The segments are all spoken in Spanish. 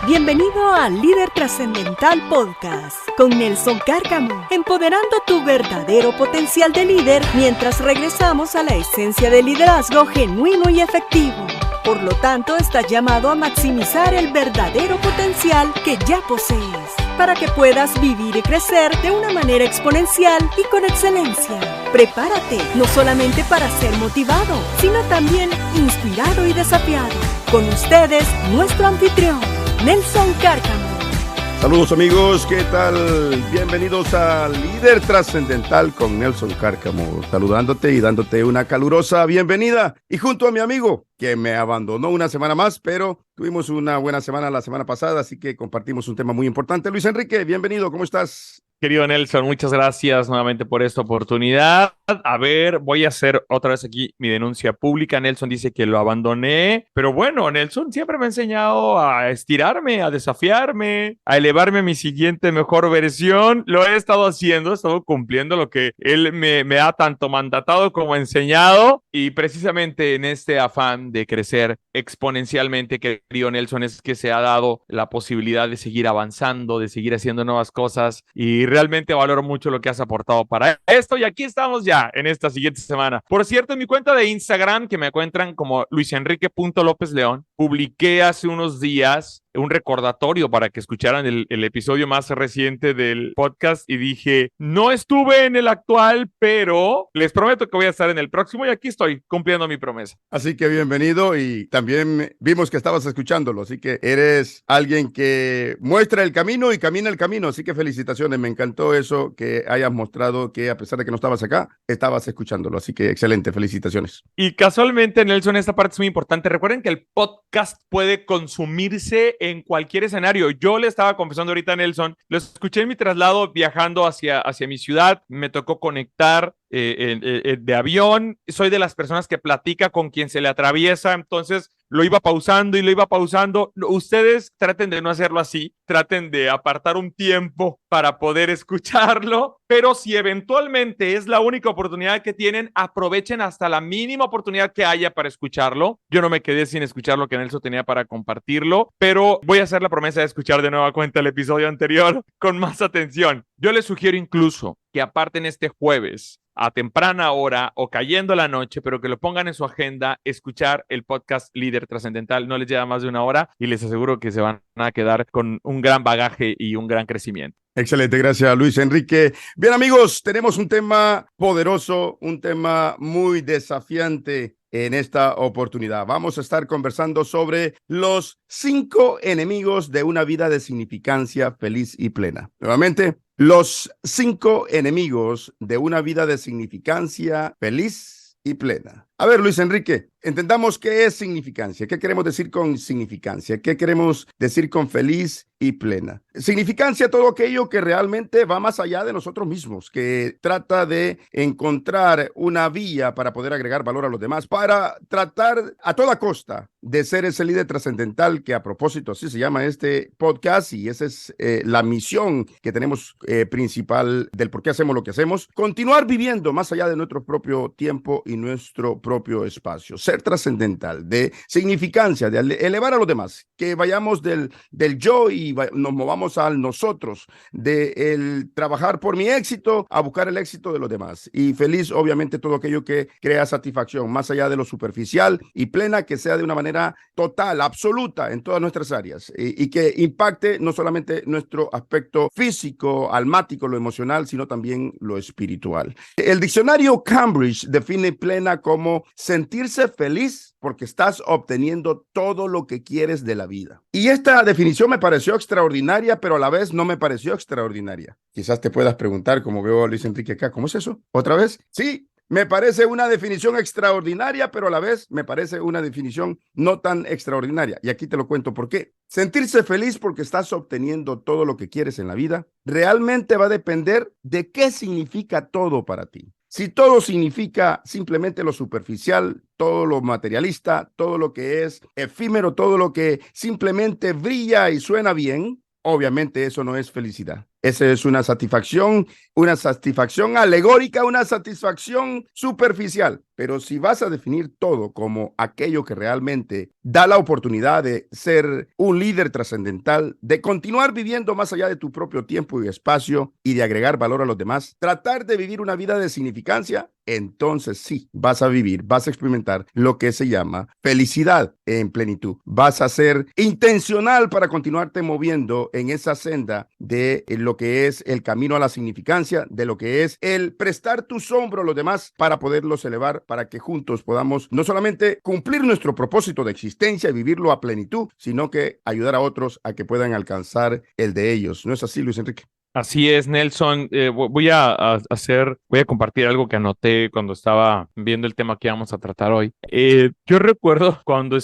Bienvenido a Líder Trascendental Podcast con Nelson Cárcamo, empoderando tu verdadero potencial de líder mientras regresamos a la esencia del liderazgo genuino y efectivo. Por lo tanto, estás llamado a maximizar el verdadero potencial que ya posees, para que puedas vivir y crecer de una manera exponencial y con excelencia. Prepárate, no solamente para ser motivado, sino también inspirado y desafiado. Con ustedes, nuestro anfitrión, Nelson Cárcamo. Saludos amigos, ¿qué tal? Bienvenidos a Líder Trascendental con Nelson Cárcamo, saludándote y dándote una calurosa bienvenida. Y junto a mi amigo, que me abandonó una semana más, pero tuvimos una buena semana la semana pasada, así que compartimos un tema muy importante. Luis Enrique, bienvenido, ¿cómo estás? Querido Nelson, muchas gracias nuevamente por esta oportunidad. A ver, voy a hacer otra vez aquí mi denuncia pública. Nelson dice que lo abandoné, pero bueno, Nelson siempre me ha enseñado a estirarme, a desafiarme, a elevarme a mi siguiente mejor versión. Lo he estado haciendo, he estado cumpliendo lo que él me ha tanto mandatado como enseñado, y precisamente en este afán de crecer exponencialmente, querido Nelson, es que se ha dado la posibilidad de seguir avanzando, de seguir haciendo nuevas cosas, y realmente valoro mucho lo que has aportado para esto. Y aquí estamos ya en esta siguiente semana. Por cierto, en mi cuenta de Instagram, que me encuentran como luisenrique.lopezleón, publiqué hace unos días un recordatorio para que escucharan el episodio más reciente del podcast, y dije, no estuve en el actual, pero les prometo que voy a estar en el próximo, y aquí estoy cumpliendo mi promesa. Así que bienvenido, y también vimos que estabas escuchándolo, así que eres alguien que muestra el camino y camina el camino, así que felicitaciones, me encantó eso, que hayas mostrado que a pesar de que no estabas acá, estabas escuchándolo, así que excelente, felicitaciones. Y casualmente, Nelson, esta parte es muy importante. Recuerden que el podcast puede consumirse en cualquier escenario. Yo le estaba confesando ahorita a Nelson, lo escuché en mi traslado viajando hacia mi ciudad, me tocó conectar de avión. Soy de las personas que platica con quien se le atraviesa, entonces lo iba pausando y lo iba pausando. Ustedes traten de no hacerlo así, traten de apartar un tiempo para poder escucharlo, pero si eventualmente es la única oportunidad que tienen, aprovechen hasta la mínima oportunidad que haya para escucharlo. Yo no me quedé sin escuchar lo que Nelson tenía para compartirlo, pero voy a hacer la promesa de escuchar de nueva cuenta el episodio anterior con más atención. Yo les sugiero incluso que aparten este jueves a temprana hora o cayendo la noche, pero que lo pongan en su agenda, escuchar el podcast Líder Trascendental. No les lleva más de una hora y les aseguro que se van a quedar con un gran bagaje y un gran crecimiento. Excelente, gracias Luis Enrique. Bien amigos, tenemos un tema poderoso, un tema muy desafiante en esta oportunidad. Vamos a estar conversando sobre los 5 enemigos de una vida de significancia feliz y plena. Nuevamente, los 5 enemigos de una vida de significancia feliz y plena. A ver, Luis Enrique, entendamos qué es significancia. ¿Qué queremos decir con significancia? ¿Qué queremos decir con feliz y plena? Significancia, todo aquello que realmente va más allá de nosotros mismos, que trata de encontrar una vía para poder agregar valor a los demás, para tratar a toda costa de ser ese líder trascendental que, a propósito, así se llama este podcast, y esa es la misión que tenemos principal del por qué hacemos lo que hacemos: continuar viviendo más allá de nuestro propio tiempo y nuestro propio espacio, ser trascendental, de significancia, de elevar a los demás, que vayamos del yo y nos movamos al nosotros, de el trabajar por mi éxito a buscar el éxito de los demás. Y feliz, obviamente, todo aquello que crea satisfacción, más allá de lo superficial, y plena, que sea de una manera total, absoluta en todas nuestras áreas, y que impacte no solamente nuestro aspecto físico, almático, lo emocional, sino también lo espiritual. El diccionario Cambridge define plena como sentirse feliz porque estás obteniendo todo lo que quieres de la vida. Y esta definición me pareció extraordinaria, pero a la vez no me pareció extraordinaria. Quizás te puedas preguntar, como veo a Luis Enrique acá, ¿cómo es eso? ¿Otra vez? Sí. Me parece una definición extraordinaria, pero a la vez me parece una definición no tan extraordinaria. Y aquí te lo cuento por qué. Sentirse feliz porque estás obteniendo todo lo que quieres en la vida realmente va a depender de qué significa todo para ti. Si todo significa simplemente lo superficial, todo lo materialista, todo lo que es efímero, todo lo que simplemente brilla y suena bien, obviamente eso no es felicidad. Esa es una satisfacción alegórica, una satisfacción superficial. Pero si vas a definir todo como aquello que realmente da la oportunidad de ser un líder trascendental, de continuar viviendo más allá de tu propio tiempo y espacio y de agregar valor a los demás, tratar de vivir una vida de significancia, entonces sí, vas a experimentar lo que se llama felicidad en plenitud. Vas a ser intencional para continuarte moviendo en esa senda de lo que es el camino a la significancia, de lo que es el prestar tus hombros a los demás para poderlos elevar, para que juntos podamos no solamente cumplir nuestro propósito de existencia y vivirlo a plenitud, sino que ayudar a otros a que puedan alcanzar el de ellos. ¿No es así, Luis Enrique? Así es, Nelson. Voy a compartir algo que anoté cuando estaba viendo el tema que íbamos a tratar hoy. Yo recuerdo cuando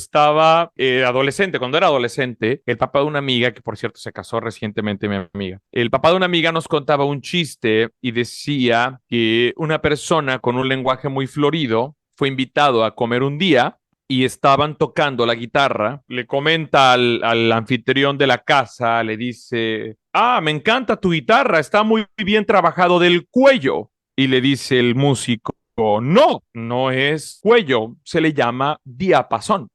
cuando era adolescente, el papá de una amiga, que por cierto se casó recientemente, mi amiga, el papá de una amiga nos contaba un chiste y decía que una persona con un lenguaje muy florido fue invitado a comer un día y estaban tocando la guitarra. Le comenta al anfitrión de la casa, le dice: ah, me encanta tu guitarra, está muy bien trabajado del cuello. Y le dice el músico: no, no es cuello, se le llama diapasón.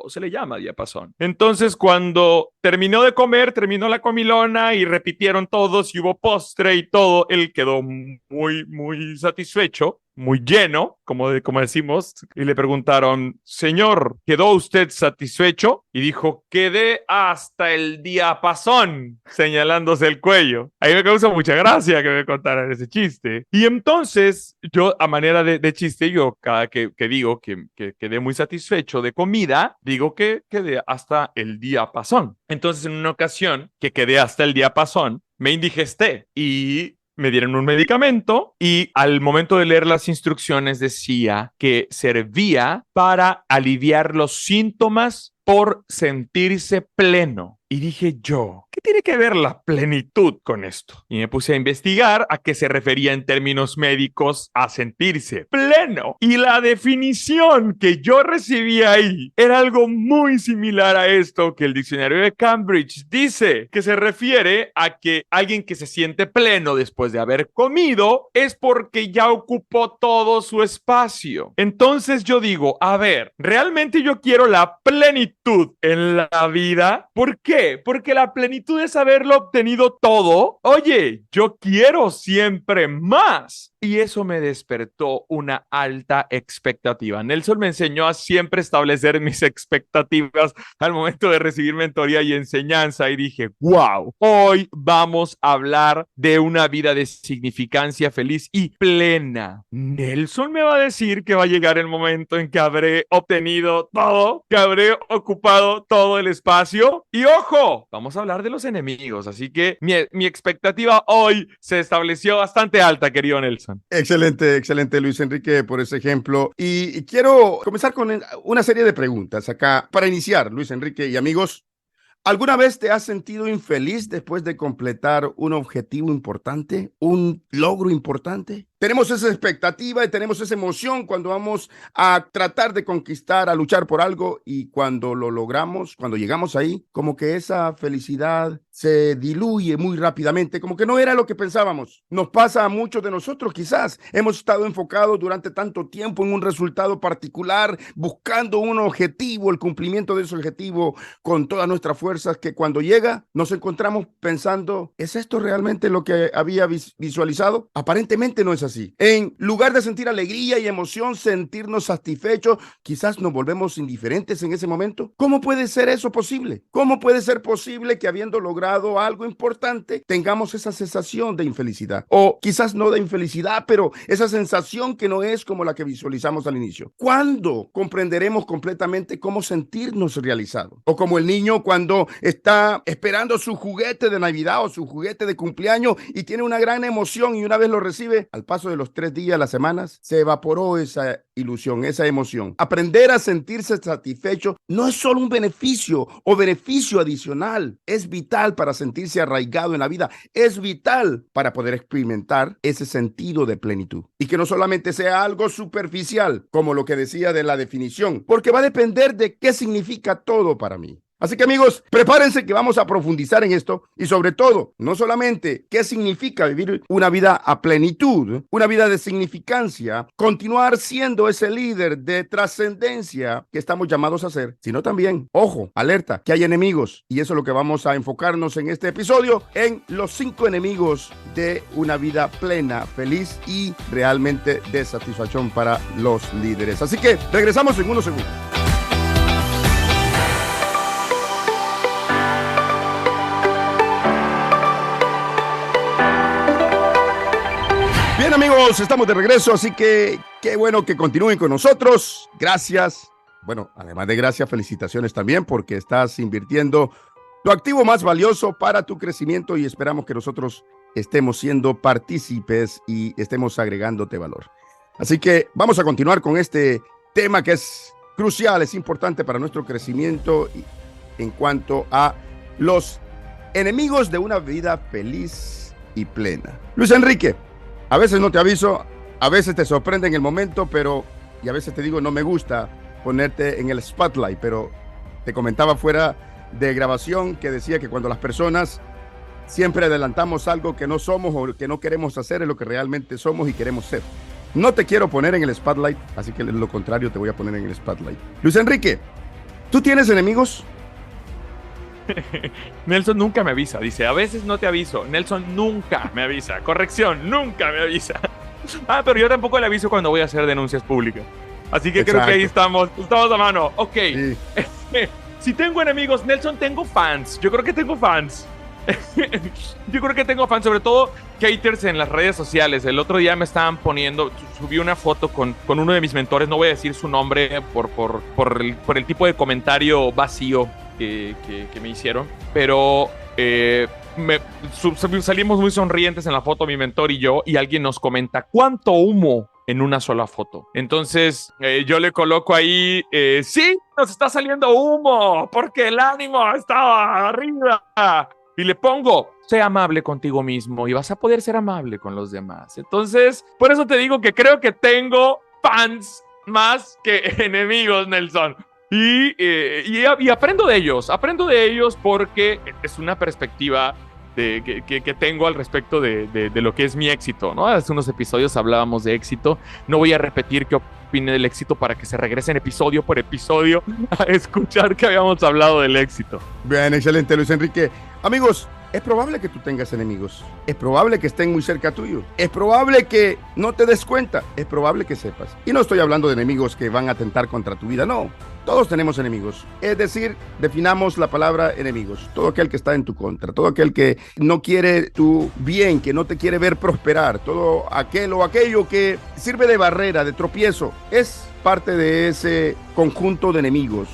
Se le llama diapasón. Entonces, cuando terminó de comer, terminó la comilona y repitieron todos y hubo postre y todo, él quedó muy, muy satisfecho, muy lleno, como decimos, y le preguntaron: señor, ¿quedó usted satisfecho? Y dijo: quedé hasta el diapasón, señalándose el cuello. Ahí me causa mucha gracia que me contaran ese chiste. Y entonces, yo, a manera de chiste, yo cada que digo que quedé muy satisfecho de comida, digo que quedé hasta el diapasón. Entonces, en una ocasión que quedé hasta el diapasón, me indigesté y me dieron un medicamento y al momento de leer las instrucciones decía que servía para aliviar los síntomas por sentirse pleno. Y dije yo, ¿qué tiene que ver la plenitud con esto? Y me puse a investigar a qué se refería en términos médicos a sentirse pleno. Y la definición que yo recibí ahí era algo muy similar a esto que el diccionario de Cambridge dice, que se refiere a que alguien que se siente pleno después de haber comido es porque ya ocupó todo su espacio. Entonces yo digo, a ver, ¿realmente yo quiero la plenitud en la vida? ¿Por qué? Porque la plenitud es haberlo obtenido todo. Oye, yo quiero siempre más. Y eso me despertó una alta expectativa. Nelson me enseñó a siempre establecer mis expectativas al momento de recibir mentoría y enseñanza. Y dije, wow, hoy vamos a hablar de una vida de significancia feliz y plena. Nelson me va a decir que va a llegar el momento en que habré obtenido todo, que habré ocupado todo el espacio. Y ojo, vamos a hablar de los enemigos. Así que mi expectativa hoy se estableció bastante alta, querido Nelson. Excelente, Luis Enrique, por ese ejemplo. Y quiero comenzar con una serie de preguntas acá para iniciar, Luis Enrique y amigos. ¿Alguna vez te has sentido infeliz después de completar un objetivo importante, un logro importante? Tenemos esa expectativa y tenemos esa emoción cuando vamos a tratar de conquistar, a luchar por algo, y cuando lo logramos, cuando llegamos ahí, como que esa felicidad se diluye muy rápidamente, como que no era lo que pensábamos. Nos pasa a muchos de nosotros, quizás. Hemos estado enfocados durante tanto tiempo en un resultado particular, buscando un objetivo, el cumplimiento de ese objetivo con todas nuestras fuerzas, que cuando llega nos encontramos pensando, ¿es esto realmente lo que había visualizado? Aparentemente no es así. En lugar de sentir alegría y emoción, sentirnos satisfechos, quizás nos volvemos indiferentes en ese momento. ¿Cómo puede ser eso posible? ¿Cómo puede ser posible que habiendo logrado algo importante tengamos esa sensación de infelicidad? O quizás no de infelicidad, pero esa sensación que no es como la que visualizamos al inicio. ¿Cuándo comprenderemos completamente cómo sentirnos realizados? O como el niño cuando está esperando su juguete de Navidad o su juguete de cumpleaños y tiene una gran emoción, y una vez lo recibe, al paso de los 3 días, las semanas, se evaporó esa ilusión, esa emoción. Aprender a sentirse satisfecho no es solo un beneficio o beneficio adicional, es vital para sentirse arraigado en la vida, es vital para poder experimentar ese sentido de plenitud. Y que no solamente sea algo superficial, como lo que decía de la definición, porque va a depender de qué significa todo para mí. Así que amigos, prepárense que vamos a profundizar en esto y sobre todo, no solamente qué significa vivir una vida a plenitud, una vida de significancia, continuar siendo ese líder de trascendencia que estamos llamados a ser, sino también, ojo, alerta, que hay enemigos. Y eso es lo que vamos a enfocarnos en este episodio, en los 5 enemigos de una vida plena, feliz y realmente de satisfacción para los líderes. Así que regresamos en unos segundos. Bien amigos, estamos de regreso, así que qué bueno que continúen con nosotros. Gracias. Bueno, además de gracias, felicitaciones también porque estás invirtiendo tu activo más valioso para tu crecimiento y esperamos que nosotros estemos siendo partícipes y estemos agregándote valor. Así que vamos a continuar con este tema que es crucial, es importante para nuestro crecimiento en cuanto a los enemigos de una vida feliz y plena. Luis Enrique, a veces no te aviso, a veces te sorprende en el momento, y a veces te digo, no me gusta ponerte en el spotlight, pero te comentaba fuera de grabación que decía que cuando las personas siempre adelantamos algo que no somos o que no queremos hacer, es lo que realmente somos y queremos ser. No te quiero poner en el spotlight, así que lo contrario te voy a poner en el spotlight. Luis Enrique, ¿tú tienes enemigos? Nelson nunca me avisa, dice, a veces no te aviso. Nelson nunca me avisa, corrección, nunca me avisa. Pero yo tampoco le aviso cuando voy a hacer denuncias públicas. Así que Exacto. Creo que ahí estamos a mano. Ok, sí. Si tengo enemigos, Nelson, tengo fans. Yo creo que tengo fans. Sobre todo haters en las redes sociales. El otro día me estaban poniendo, subí una foto con uno de mis mentores, no voy a decir su nombre por el tipo de comentario vacío que me hicieron, pero salimos muy sonrientes en la foto, mi mentor y yo, y alguien nos comenta, ¿cuánto humo en una sola foto? Entonces yo le coloco ahí, sí, nos está saliendo humo, porque el ánimo estaba arriba. Y le pongo, sé amable contigo mismo y vas a poder ser amable con los demás. Entonces, por eso te digo que creo que tengo fans más que enemigos, Nelson. Y aprendo de ellos porque es una perspectiva que tengo al respecto de lo que es mi éxito, ¿no? Hace unos episodios hablábamos de éxito. No voy a repetir qué opine del éxito para que se regresen episodio por episodio a escuchar que habíamos hablado del éxito. Bien, excelente, Luis Enrique. Amigos, es probable que tú tengas enemigos. Es probable que estén muy cerca tuyo. Es probable que no te des cuenta. Es probable que sepas. Y no estoy hablando de enemigos que van a atentar contra tu vida, no. Todos tenemos enemigos. Es decir, definamos la palabra enemigos. Todo aquel que está en tu contra, todo aquel que no quiere tu bien, que no te quiere ver prosperar, todo aquel o aquello que sirve de barrera, de tropiezo, es parte de ese conjunto de enemigos.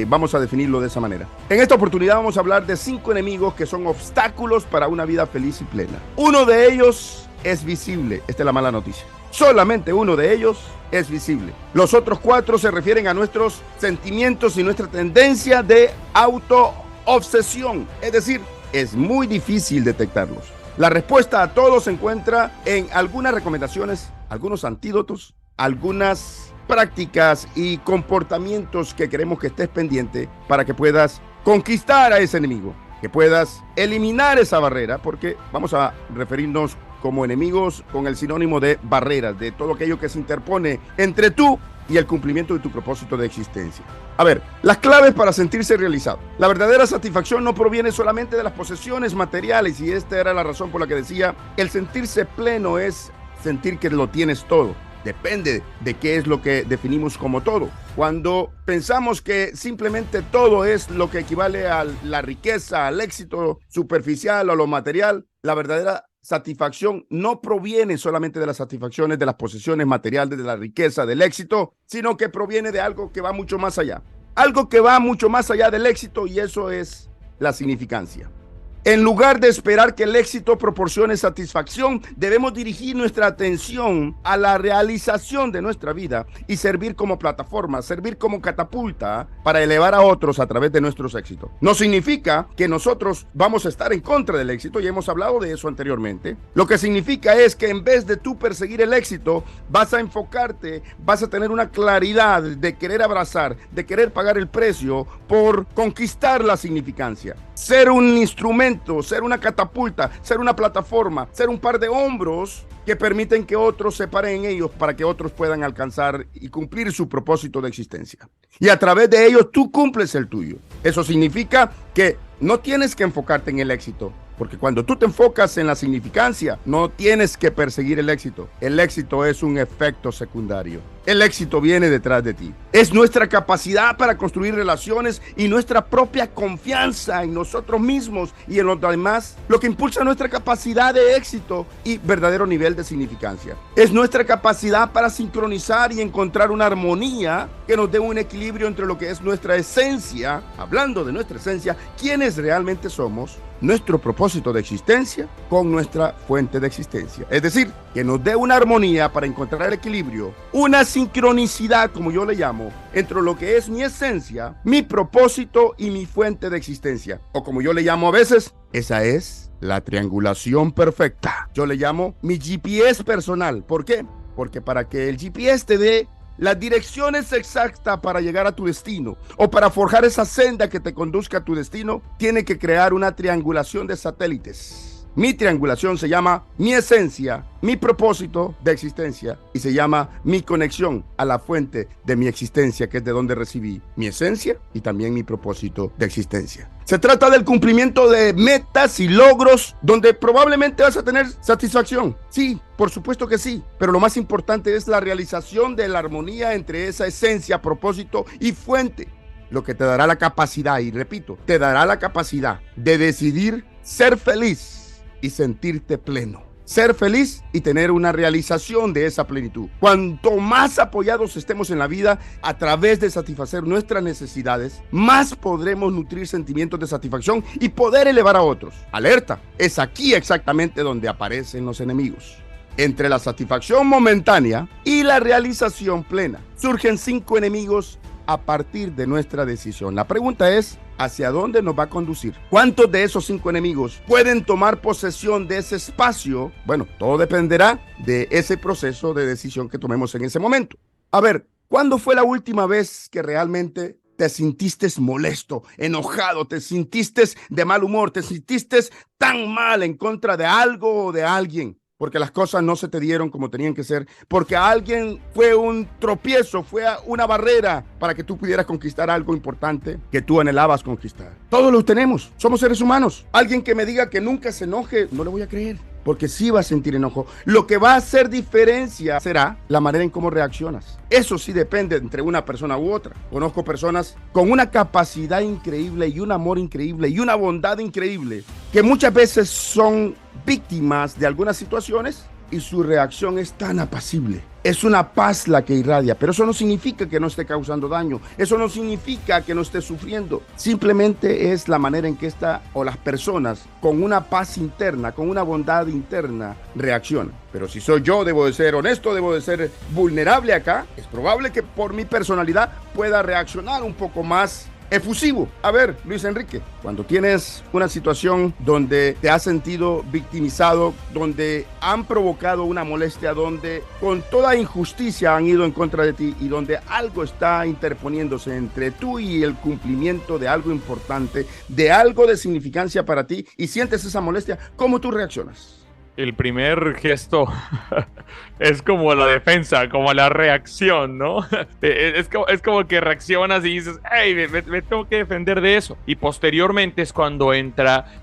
Vamos a definirlo de esa manera. En esta oportunidad vamos a hablar de 5 enemigos que son obstáculos para una vida feliz y plena. Uno de ellos es visible. Esta es la mala noticia. Solamente uno de ellos es visible. Los otros 4 se refieren a nuestros sentimientos y nuestra tendencia de autoobsesión. Es decir, es muy difícil detectarlos. La respuesta a todos se encuentra en algunas recomendaciones, algunos antídotos, algunas prácticas y comportamientos que queremos que estés pendiente para que puedas conquistar a ese enemigo, que puedas eliminar esa barrera, porque vamos a referirnos como enemigos con el sinónimo de barreras, de todo aquello que se interpone entre tú y el cumplimiento de tu propósito de existencia. A ver, las claves para sentirse realizado. La verdadera satisfacción no proviene solamente de las posesiones materiales, y esta era la razón por la que decía, el sentirse pleno es sentir que lo tienes todo. Depende de qué es lo que definimos como todo. Cuando pensamos que simplemente todo es lo que equivale a la riqueza, al éxito superficial o a lo material, la verdadera satisfacción no proviene solamente de las satisfacciones de las posesiones materiales, de la riqueza, del éxito, sino que proviene de algo que va mucho más allá. Algo que va mucho más allá del éxito, y eso es la significancia. En lugar de esperar que el éxito proporcione satisfacción, debemos dirigir nuestra atención a la realización de nuestra vida y servir como plataforma, servir como catapulta para elevar a otros a través de nuestros éxitos. No significa que nosotros vamos a estar en contra del éxito, ya hemos hablado de eso anteriormente. Lo que significa es que en vez de tú perseguir el éxito, vas a enfocarte, vas a tener una claridad de querer abrazar, de querer pagar el precio por conquistar la significancia. Ser un instrumento, ser una catapulta, ser una plataforma, ser un par de hombros que permiten que otros se paren en ellos para que otros puedan alcanzar y cumplir su propósito de existencia. Y a través de ellos tú cumples el tuyo. Eso significa que no tienes que enfocarte en el éxito, porque cuando tú te enfocas en la significancia, no tienes que perseguir el éxito. El éxito es un efecto secundario. El éxito viene detrás de ti. Es nuestra capacidad para construir relaciones y nuestra propia confianza en nosotros mismos y en los demás lo que impulsa nuestra capacidad de éxito y verdadero nivel de significancia. Es nuestra capacidad para sincronizar y encontrar una armonía que nos dé un equilibrio entre lo que es nuestra esencia, hablando de nuestra esencia, quiénes realmente somos, nuestro propósito de existencia con nuestra fuente de existencia. Es decir, que nos dé una armonía para encontrar el equilibrio, una sincronicidad, como yo le llamo, entre lo que es mi esencia, mi propósito y mi fuente de existencia. O como yo le llamo a veces, esa es la triangulación perfecta. Yo le llamo mi GPS personal. ¿Por qué? Porque para que el GPS te dé las direcciones exactas para llegar a tu destino o para forjar esa senda que te conduzca a tu destino, tiene que crear una triangulación de satélites. Mi triangulación se llama mi esencia, mi propósito de existencia y se llama mi conexión a la fuente de mi existencia, que es de donde recibí mi esencia y también mi propósito de existencia. Se trata del cumplimiento de metas y logros donde probablemente vas a tener satisfacción. Sí, por supuesto que sí, pero lo más importante es la realización de la armonía entre esa esencia, propósito y fuente, lo que te dará la capacidad, y repito, te dará la capacidad de decidir ser feliz y sentirte pleno. Ser feliz y tener una realización de esa plenitud. Cuanto más apoyados estemos en la vida a través de satisfacer nuestras necesidades, más podremos nutrir sentimientos de satisfacción y poder elevar a otros. Alerta, es aquí exactamente donde aparecen los enemigos. Entre la satisfacción momentánea y la realización plena, surgen 5 enemigos a partir de nuestra decisión. La pregunta es, ¿hacia dónde nos va a conducir? ¿Cuántos de esos 5 enemigos pueden tomar posesión de ese espacio? Bueno, todo dependerá de ese proceso de decisión que tomemos en ese momento. A ver, ¿cuándo fue la última vez que realmente te sintiste molesto, enojado, te sintiste de mal humor, te sintiste tan mal en contra de algo o de alguien? Porque las cosas no se te dieron como tenían que ser, porque a alguien fue un tropiezo, fue una barrera para que tú pudieras conquistar algo importante que tú anhelabas conquistar. Todos lo tenemos, somos seres humanos. Alguien que me diga que nunca se enoje, no le voy a creer, porque sí va a sentir enojo. Lo que va a hacer diferencia será la manera en cómo reaccionas. Eso sí depende entre una persona u otra. Conozco personas con una capacidad increíble y un amor increíble y una bondad increíble que muchas veces son víctimas de algunas situaciones y su reacción es tan apacible. Es una paz la que irradia, pero eso no significa que no esté causando daño. Eso no significa que no esté sufriendo. Simplemente es la manera en que esta o las personas con una paz interna, con una bondad interna, reaccionan. Pero si soy yo, debo de ser honesto, debo de ser vulnerable acá. Es probable que por mi personalidad pueda reaccionar un poco más efusivo. A ver, Luis Enrique, cuando tienes una situación donde te has sentido victimizado, donde han provocado una molestia, donde con toda injusticia han ido en contra de ti y donde algo está interponiéndose entre tú y el cumplimiento de algo importante, de algo de significancia para ti y sientes esa molestia, ¿cómo tú reaccionas? El primer gesto es como la defensa, como la reacción, ¿no? Es como que reaccionas y dices, hey, me tengo que defender de eso. Y posteriormente es cuando entra,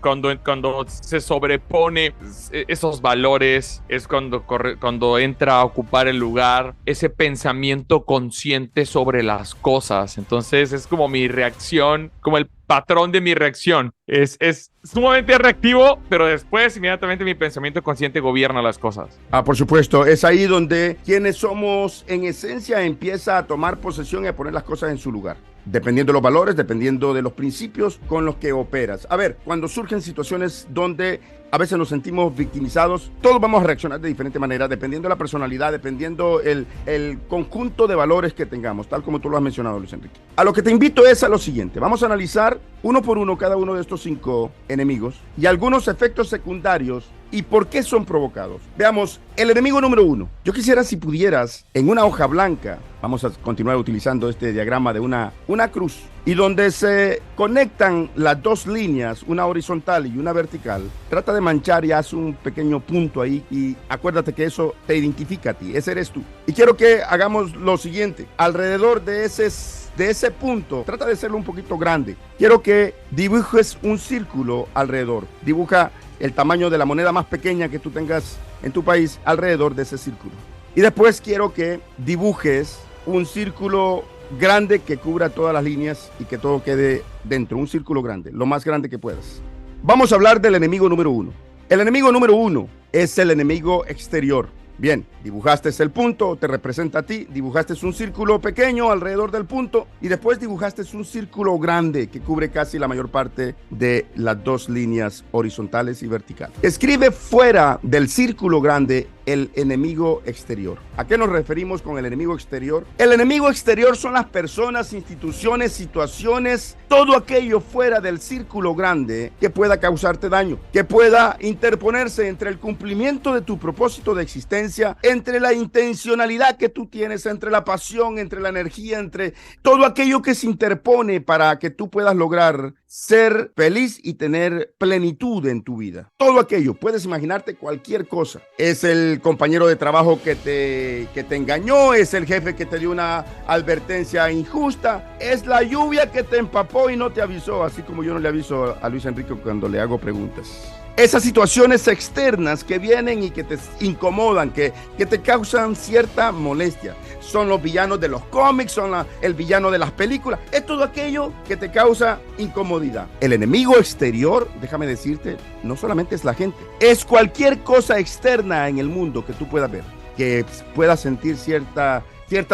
cuando se sobrepone esos valores, es cuando entra a ocupar el lugar, ese pensamiento consciente sobre las cosas. Entonces es como mi reacción, como el patrón de mi reacción. Es sumamente reactivo, pero después inmediatamente mi pensamiento consciente gobierna las cosas. Por supuesto, es ahí donde quienes somos en esencia empieza a tomar posesión y a poner las cosas en su lugar. dependiendo de los valores, dependiendo de los principios con los que operas. A ver, cuando surgen situaciones donde a veces nos sentimos victimizados, todos vamos a reaccionar de diferente manera, dependiendo de la personalidad, dependiendo el conjunto de valores que tengamos, tal como tú lo has mencionado, Luis Enrique. A lo que te invito es a lo siguiente. Vamos a analizar uno por uno cada uno de estos 5 enemigos y algunos efectos secundarios y por qué son provocados. Veamos, el enemigo número 1. Yo quisiera, si pudieras, en una hoja blanca, vamos a continuar utilizando este diagrama de una cruz, y donde se conectan las 2 líneas, una horizontal y una vertical, trata de manchar y haz un pequeño punto ahí y acuérdate que eso te identifica a ti, ese eres tú. Y quiero que hagamos lo siguiente, alrededor de ese punto, trata de hacerlo un poquito grande. Quiero que dibujes un círculo alrededor, dibuja el tamaño de la moneda más pequeña que tú tengas en tu país alrededor de ese círculo. Y después quiero que dibujes un círculo grande que cubra todas las líneas y que todo quede dentro, un círculo grande, lo más grande que puedas. Vamos a hablar del enemigo número 1. El enemigo número 1 es el enemigo exterior. Bien, dibujaste el punto, te representa a ti, dibujaste un círculo pequeño alrededor del punto y después dibujaste un círculo grande que cubre casi la mayor parte de las 2 líneas horizontales y verticales. Escribe fuera del círculo grande el enemigo exterior. ¿A qué nos referimos con el enemigo exterior? El enemigo exterior son las personas, instituciones, situaciones, todo aquello fuera del círculo grande que pueda causarte daño, que pueda interponerse entre el cumplimiento de tu propósito de existencia, entre la intencionalidad que tú tienes, entre la pasión, entre la energía, entre todo aquello que se interpone para que tú puedas lograr ser feliz y tener plenitud en tu vida. Todo aquello, puedes imaginarte cualquier cosa. Es el compañero de trabajo que te engañó, es el jefe que te dio una advertencia injusta, es la lluvia que te empapó y no te avisó, así como yo no le aviso a Luis Enrique cuando le hago preguntas. Esas situaciones externas que vienen y que te incomodan, que te causan cierta molestia. Son los villanos de los cómics, son el villano de las películas. Es todo aquello que te causa incomodidad. El enemigo exterior, déjame decirte, no solamente es la gente. Es cualquier cosa externa en el mundo que tú puedas ver, que puedas sentir cierta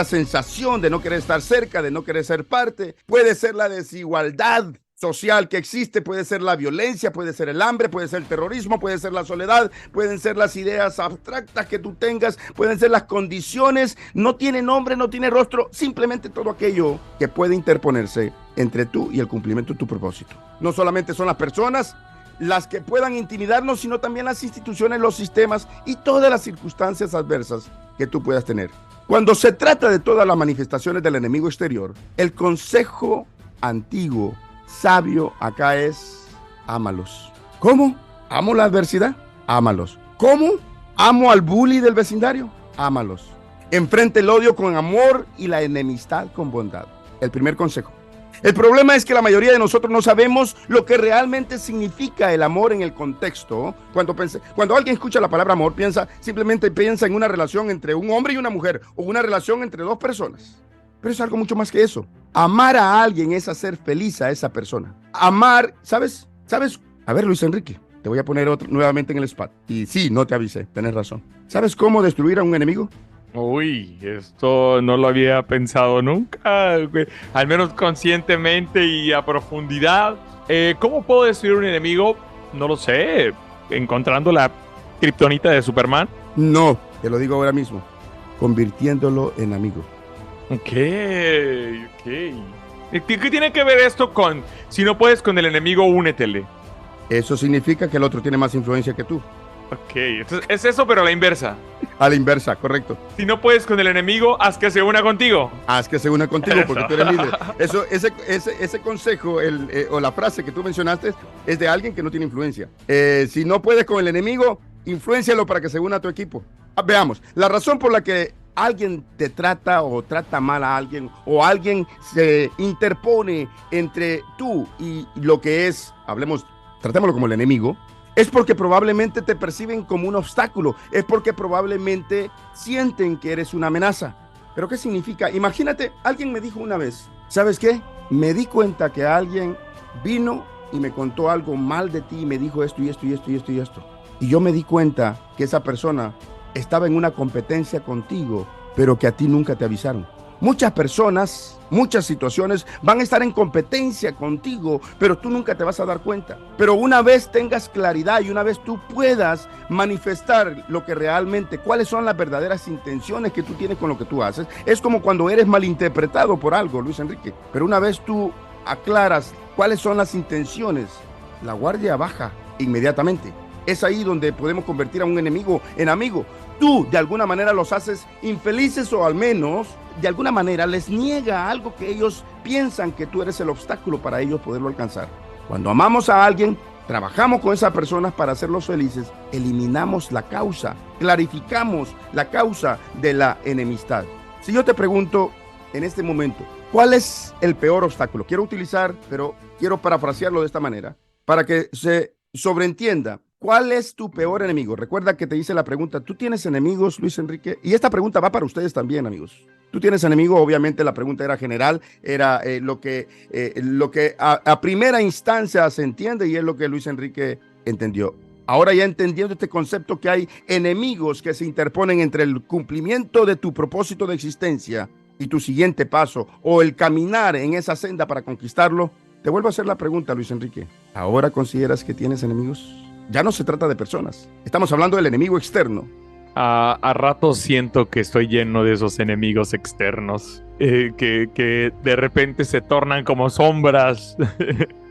sensación de no querer estar cerca, de no querer ser parte. Puede ser la desigualdad social que existe, puede ser la violencia, puede ser el hambre, puede ser el terrorismo, puede ser la soledad, pueden ser las ideas abstractas que tú tengas, pueden ser las condiciones, no tiene nombre, no tiene rostro, simplemente todo aquello que puede interponerse entre tú y el cumplimiento de tu propósito. No solamente son las personas las que puedan intimidarnos, sino también las instituciones, los sistemas y todas las circunstancias adversas que tú puedas tener. Cuando se trata de todas las manifestaciones del enemigo exterior, el consejo antiguo sabio acá es: ámalos. ¿Cómo? ¿Amo la adversidad? Ámalos. ¿Cómo? ¿Amo al bully del vecindario? Ámalos. Enfrente el odio con amor y la enemistad con bondad. El primer consejo. El problema es que la mayoría de nosotros no sabemos lo que realmente significa el amor en el contexto. Cuando alguien escucha la palabra amor, simplemente piensa en una relación entre un hombre y una mujer o una relación entre 2 personas. Pero es algo mucho más que eso. Amar a alguien es hacer feliz a esa persona. Amar, ¿sabes? A ver, Luis Enrique, te voy a poner nuevamente en el spot. Y sí, no te avisé, tenés razón. ¿Sabes cómo destruir a un enemigo? Uy, esto no lo había pensado nunca, al menos conscientemente y a profundidad. ¿Cómo puedo destruir un enemigo? No lo sé, encontrando la kriptonita de Superman. No, te lo digo ahora mismo, convirtiéndolo en amigo. Ok. ¿Qué tiene que ver esto con si no puedes con el enemigo, únetele? Eso significa que el otro tiene más influencia que tú. Ok, entonces es eso, pero a la inversa. A la inversa, correcto. Si no puedes con el enemigo, haz que se una contigo. Haz que se una contigo porque tú eres líder. Ese consejo o la frase que tú mencionaste es de alguien que no tiene influencia. Si no puedes con el enemigo, inflúencialo para que se una a tu equipo. Veamos, la razón por la que alguien te trata o trata mal a alguien o alguien se interpone entre tú y lo que es, tratémoslo como el enemigo, es porque probablemente te perciben como un obstáculo, es porque probablemente sienten que eres una amenaza. ¿Pero qué significa? Imagínate, alguien me dijo una vez, ¿sabes qué? Me di cuenta que alguien vino y me contó algo mal de ti y me dijo esto y esto y esto y esto y esto. Y yo me di cuenta que esa persona estaba en una competencia contigo, pero que a ti nunca te avisaron. Muchas personas, muchas situaciones van a estar en competencia contigo, pero tú nunca te vas a dar cuenta. Pero una vez tengas claridad y una vez tú puedas manifestar lo que realmente, cuáles son las verdaderas intenciones que tú tienes con lo que tú haces, es como cuando eres malinterpretado por algo, Luis Enrique. Pero una vez tú aclaras cuáles son las intenciones, la guardia baja inmediatamente. Es ahí donde podemos convertir a un enemigo en amigo. Tú de alguna manera los haces infelices o al menos de alguna manera les niega algo que ellos piensan que tú eres el obstáculo para ellos poderlo alcanzar. Cuando amamos a alguien, trabajamos con esas personas para hacerlos felices, eliminamos la causa, clarificamos la causa de la enemistad. Si yo te pregunto en este momento, ¿cuál es el peor obstáculo? Pero quiero parafrasearlo de esta manera para que se sobreentienda. ¿Cuál es tu peor enemigo? Recuerda que te hice la pregunta, ¿tú tienes enemigos, Luis Enrique? Y esta pregunta va para ustedes también, amigos. ¿Tú tienes enemigos? Obviamente la pregunta era general, era lo que a primera instancia se entiende y es lo que Luis Enrique entendió. Ahora ya entendiendo este concepto que hay enemigos que se interponen entre el cumplimiento de tu propósito de existencia y tu siguiente paso o el caminar en esa senda para conquistarlo, te vuelvo a hacer la pregunta, Luis Enrique. ¿Ahora consideras que tienes enemigos? Ya no se trata de personas. Estamos hablando del enemigo externo. A ratos siento que estoy lleno de esos enemigos externos que de repente se tornan como sombras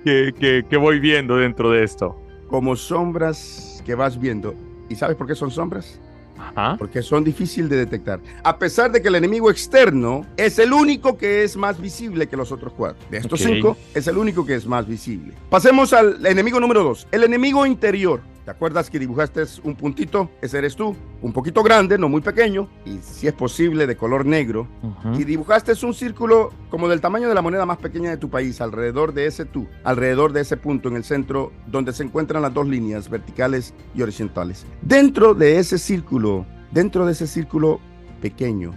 que voy viendo dentro de esto. Como sombras que vas viendo. ¿Y sabes por qué son sombras? Ajá. Porque son difíciles de detectar. A pesar de que el enemigo externo es el único que es más visible que los otros 4. De estos 5, es el único que es más visible. Pasemos al enemigo número 2. El enemigo interior. ¿Te acuerdas que dibujaste un puntito? Ese eres tú. Un poquito grande, no muy pequeño. Y si es posible, de color negro. Y dibujaste un círculo como del tamaño de la moneda más pequeña de tu país, alrededor de ese tú, alrededor de ese punto en el centro, donde se encuentran las 2 líneas verticales y horizontales. Dentro de ese círculo pequeño,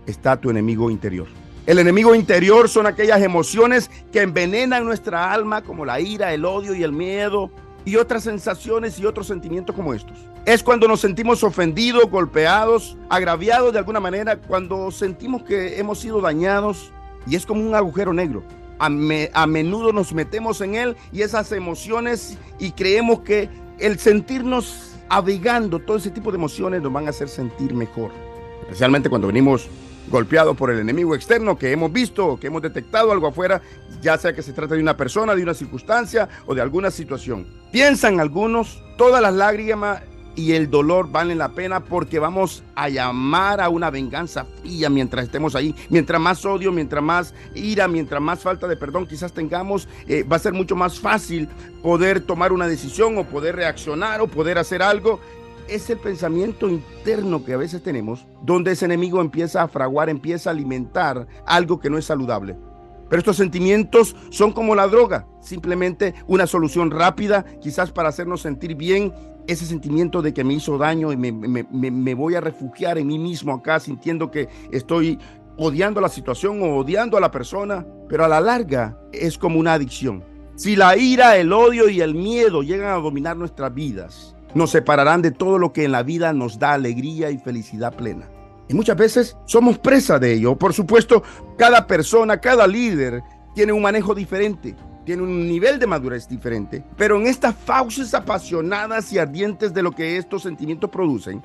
está tu enemigo interior. El enemigo interior son aquellas emociones que envenenan nuestra alma, como la ira, el odio y el miedo, y otras sensaciones y otros sentimientos como estos. Es cuando nos sentimos ofendidos, golpeados, agraviados de alguna manera, cuando sentimos que hemos sido dañados, y es como un agujero negro. A menudo nos metemos en él y esas emociones, y creemos que el sentirnos abrigando todo ese tipo de emociones nos van a hacer sentir mejor, especialmente cuando venimos golpeados por el enemigo externo que hemos visto, que hemos detectado algo afuera, ya sea que se trate de una persona, de una circunstancia o de alguna situación. Piensan algunos, todas las lágrimas y el dolor valen la pena porque vamos a llamar a una venganza fría mientras estemos ahí. Mientras más odio, mientras más ira, mientras más falta de perdón quizás tengamos, va a ser mucho más fácil poder tomar una decisión o poder reaccionar o poder hacer algo. Es el pensamiento interno que a veces tenemos, donde ese enemigo empieza a fraguar, empieza a alimentar algo que no es saludable. Pero estos sentimientos son como la droga, simplemente una solución rápida, quizás para hacernos sentir bien. Ese sentimiento de que me hizo daño y me voy a refugiar en mí mismo acá, sintiendo que estoy odiando la situación o odiando a la persona, pero a la larga es como una adicción. Si la ira, el odio y el miedo llegan a dominar nuestras vidas, nos separarán de todo lo que en la vida nos da alegría y felicidad plena. Y muchas veces somos presa de ello. Por supuesto, cada persona, cada líder tiene un manejo diferente, tiene un nivel de madurez diferente. Pero en estas fauces apasionadas y ardientes de lo que estos sentimientos producen,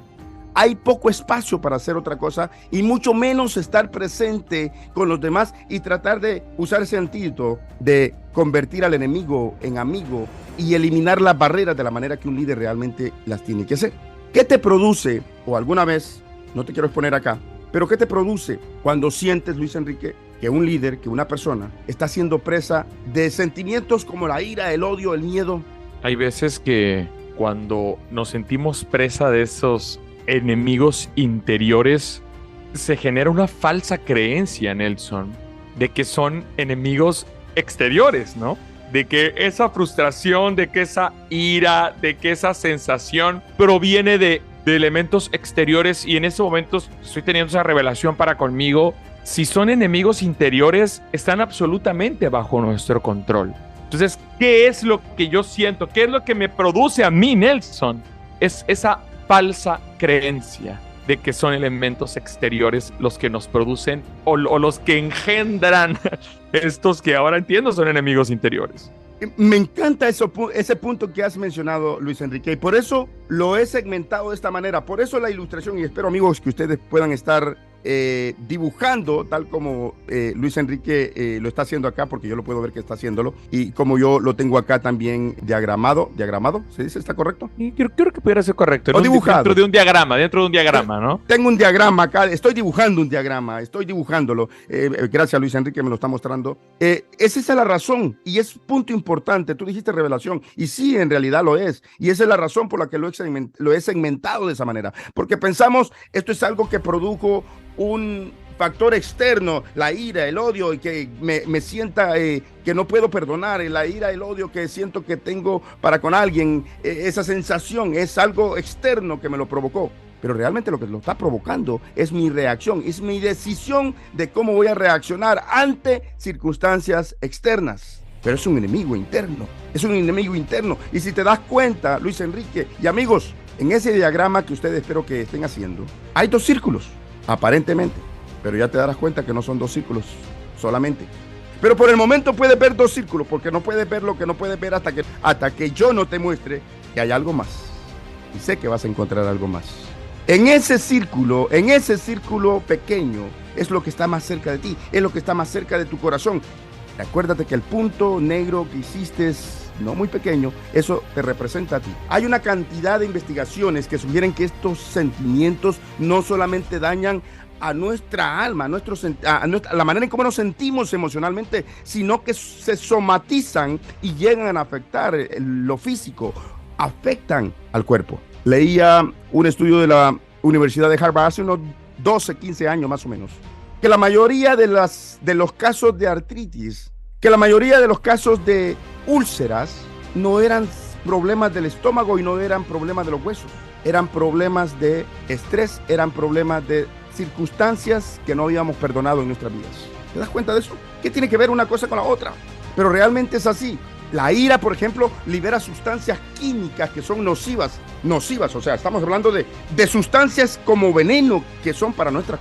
hay poco espacio para hacer otra cosa y mucho menos estar presente con los demás y tratar de usar ese antídoto de convertir al enemigo en amigo y eliminar las barreras de la manera que un líder realmente las tiene que hacer. ¿Qué te produce, o alguna vez, no te quiero exponer acá, pero qué te produce cuando sientes, Luis Enrique, que un líder, que una persona está siendo presa de sentimientos como la ira, el odio, el miedo? Hay veces que cuando nos sentimos presa de esos enemigos interiores, se genera una falsa creencia, Nelson, de que son enemigos exteriores, ¿no? De que esa frustración, de que esa ira, de que esa sensación proviene de elementos exteriores, y en ese momento estoy teniendo esa revelación para conmigo. Si son enemigos interiores, están absolutamente bajo nuestro control. Entonces, ¿qué es lo que yo siento? ¿Qué es lo que me produce a mí, Nelson? Es esa falsa creencia de que son elementos exteriores los que nos producen o los que engendran estos que ahora entiendo son enemigos interiores. Me encanta ese punto que has mencionado, Luis Enrique, y por eso lo he segmentado de esta manera. Por eso la ilustración, y espero, amigos, que ustedes puedan estar dibujando tal como Luis Enrique lo está haciendo acá, porque yo lo puedo ver que está haciéndolo, y como yo lo tengo acá también diagramado, ¿se dice? ¿Está correcto? Creo que pudiera ser correcto. O dibujado. Dentro de un diagrama, ¿no? Tengo un diagrama acá, estoy dibujando un diagrama, estoy dibujándolo. Gracias, Luis Enrique, me lo está mostrando. Esa es la razón, y es punto importante. Tú dijiste revelación, y sí, en realidad lo es. Y esa es la razón por la que lo he segmentado de esa manera. Porque pensamos, esto es algo que produjo un factor externo, la ira, el odio, y que me sienta que no puedo perdonar, la ira, el odio que siento que tengo para con alguien, esa sensación es algo externo que me lo provocó. Pero realmente lo que lo está provocando es mi reacción, es mi decisión de cómo voy a reaccionar ante circunstancias externas. Pero es un enemigo interno, Y si te das cuenta, Luis Enrique y amigos, en ese diagrama que ustedes espero que estén haciendo, hay 2 círculos, aparentemente, pero ya te darás cuenta que no son 2 círculos solamente. Pero por el momento puedes ver 2 círculos, porque no puedes ver lo que no puedes ver hasta que yo no te muestre que hay algo más. Y sé que vas a encontrar algo más. En ese círculo pequeño, es lo que está más cerca de ti, es lo que está más cerca de tu corazón. Acuérdate que el punto negro que hiciste es no muy pequeño, eso te representa a ti. Hay una cantidad de investigaciones que sugieren que estos sentimientos no solamente dañan a nuestra alma, a la manera en cómo nos sentimos emocionalmente, sino que se somatizan y llegan a afectar lo físico, afectan al cuerpo. Leía un estudio de la Universidad de Harvard hace unos 12, 15 años más o menos, que la mayoría de los casos de artritis, que la mayoría de los casos de úlceras no eran problemas del estómago y no eran problemas de los huesos, eran problemas de estrés, eran problemas de circunstancias que no habíamos perdonado en nuestras vidas. ¿Te das cuenta de eso? ¿Qué tiene que ver una cosa con la otra? Pero realmente es así. La ira, por ejemplo, libera sustancias químicas que son nocivas, o sea, estamos hablando de sustancias como veneno que son para nuestro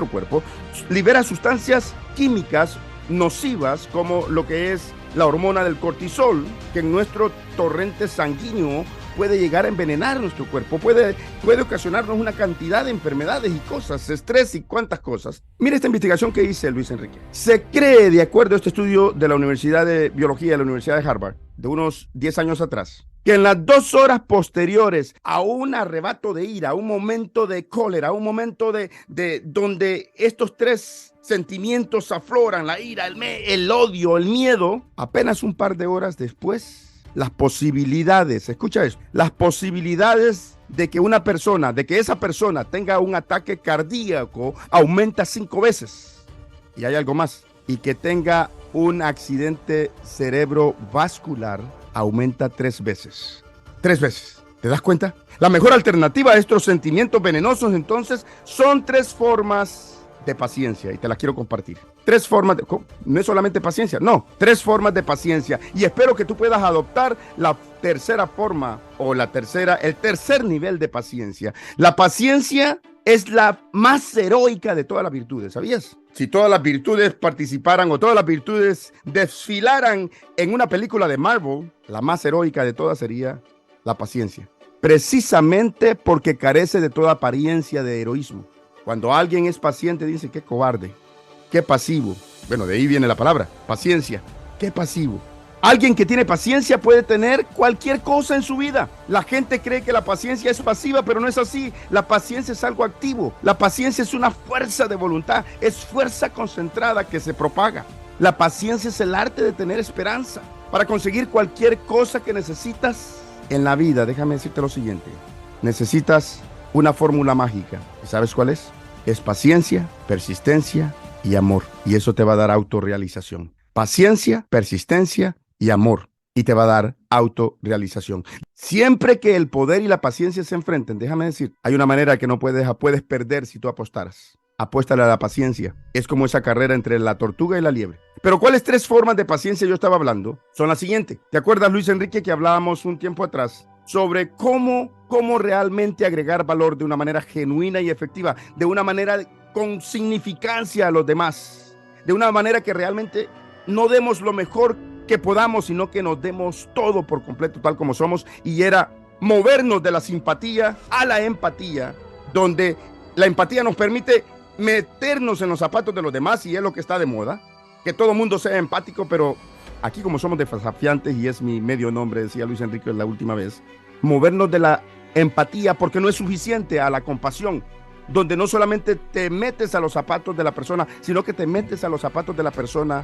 cuerpo. Libera sustancias químicas nocivas como lo que es la hormona del cortisol, que en nuestro torrente sanguíneo puede llegar a envenenar nuestro cuerpo, puede ocasionarnos una cantidad de enfermedades y cosas, estrés y cuantas cosas. Mira esta investigación que dice Luis Enrique. Se cree, de acuerdo a este estudio de la Universidad de Biología de la Universidad de Harvard, de unos 10 años atrás, que en las 2 horas posteriores a un arrebato de ira, a un momento de cólera, a un momento de donde estos 3 sentimientos afloran, la ira, el odio, el miedo, apenas un par de horas después, las posibilidades, escucha esto, las posibilidades de que esa persona tenga un ataque cardíaco aumenta 5 veces. Y hay algo más, y que tenga un accidente cerebrovascular aumenta 3 veces. 3 veces. ¿Te das cuenta? La mejor alternativa a estos sentimientos venenosos, entonces, son 3 formas de paciencia, y te las quiero compartir. 3 formas no es solamente paciencia, no, 3 formas de paciencia, y espero que tú puedas adoptar la tercera forma, o el tercer nivel de paciencia. La paciencia es la más heroica de todas las virtudes, ¿sabías? Si todas las virtudes participaran o todas las virtudes desfilaran en una película de Marvel, la más heroica de todas sería la paciencia, precisamente porque carece de toda apariencia de heroísmo. Cuando alguien es paciente, dice, qué cobarde, qué pasivo. Bueno, de ahí viene la palabra, paciencia, qué pasivo. Alguien que tiene paciencia puede tener cualquier cosa en su vida. La gente cree que la paciencia es pasiva, pero no es así. La paciencia es algo activo. La paciencia es una fuerza de voluntad, es fuerza concentrada que se propaga. La paciencia es el arte de tener esperanza para conseguir cualquier cosa que necesitas en la vida. Déjame decirte lo siguiente, necesitas una fórmula mágica. ¿Sabes cuál es? Es paciencia, persistencia y amor. Y eso te va a dar autorrealización. Paciencia, persistencia y amor. Y te va a dar autorrealización. Siempre que el poder y la paciencia se enfrenten, déjame decir, hay una manera que no puedes perder si tú apostaras. Apuéstale a la paciencia. Es como esa carrera entre la tortuga y la liebre. Pero ¿cuáles 3 formas de paciencia yo estaba hablando? Son las siguientes. ¿Te acuerdas, Luis Enrique, que hablábamos un tiempo atrás sobre cómo realmente agregar valor de una manera genuina y efectiva, de una manera con significancia a los demás, de una manera que realmente no demos lo mejor que podamos, sino que nos demos todo por completo tal como somos, y era movernos de la simpatía a la empatía, donde la empatía nos permite meternos en los zapatos de los demás, y es lo que está de moda, que todo mundo sea empático, pero aquí como somos desafiantes, y es mi medio nombre, decía Luis Enrique la última vez, movernos de la empatía, porque no es suficiente, a la compasión, donde no solamente te metes a los zapatos de la persona, sino que te metes a los zapatos de la persona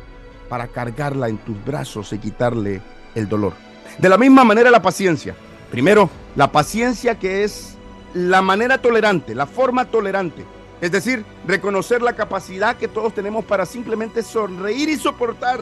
para cargarla en tus brazos y quitarle el dolor. De la misma manera la paciencia. Primero, la paciencia, que es la manera tolerante, la forma tolerante. Es decir, reconocer la capacidad que todos tenemos para simplemente sonreír y soportar.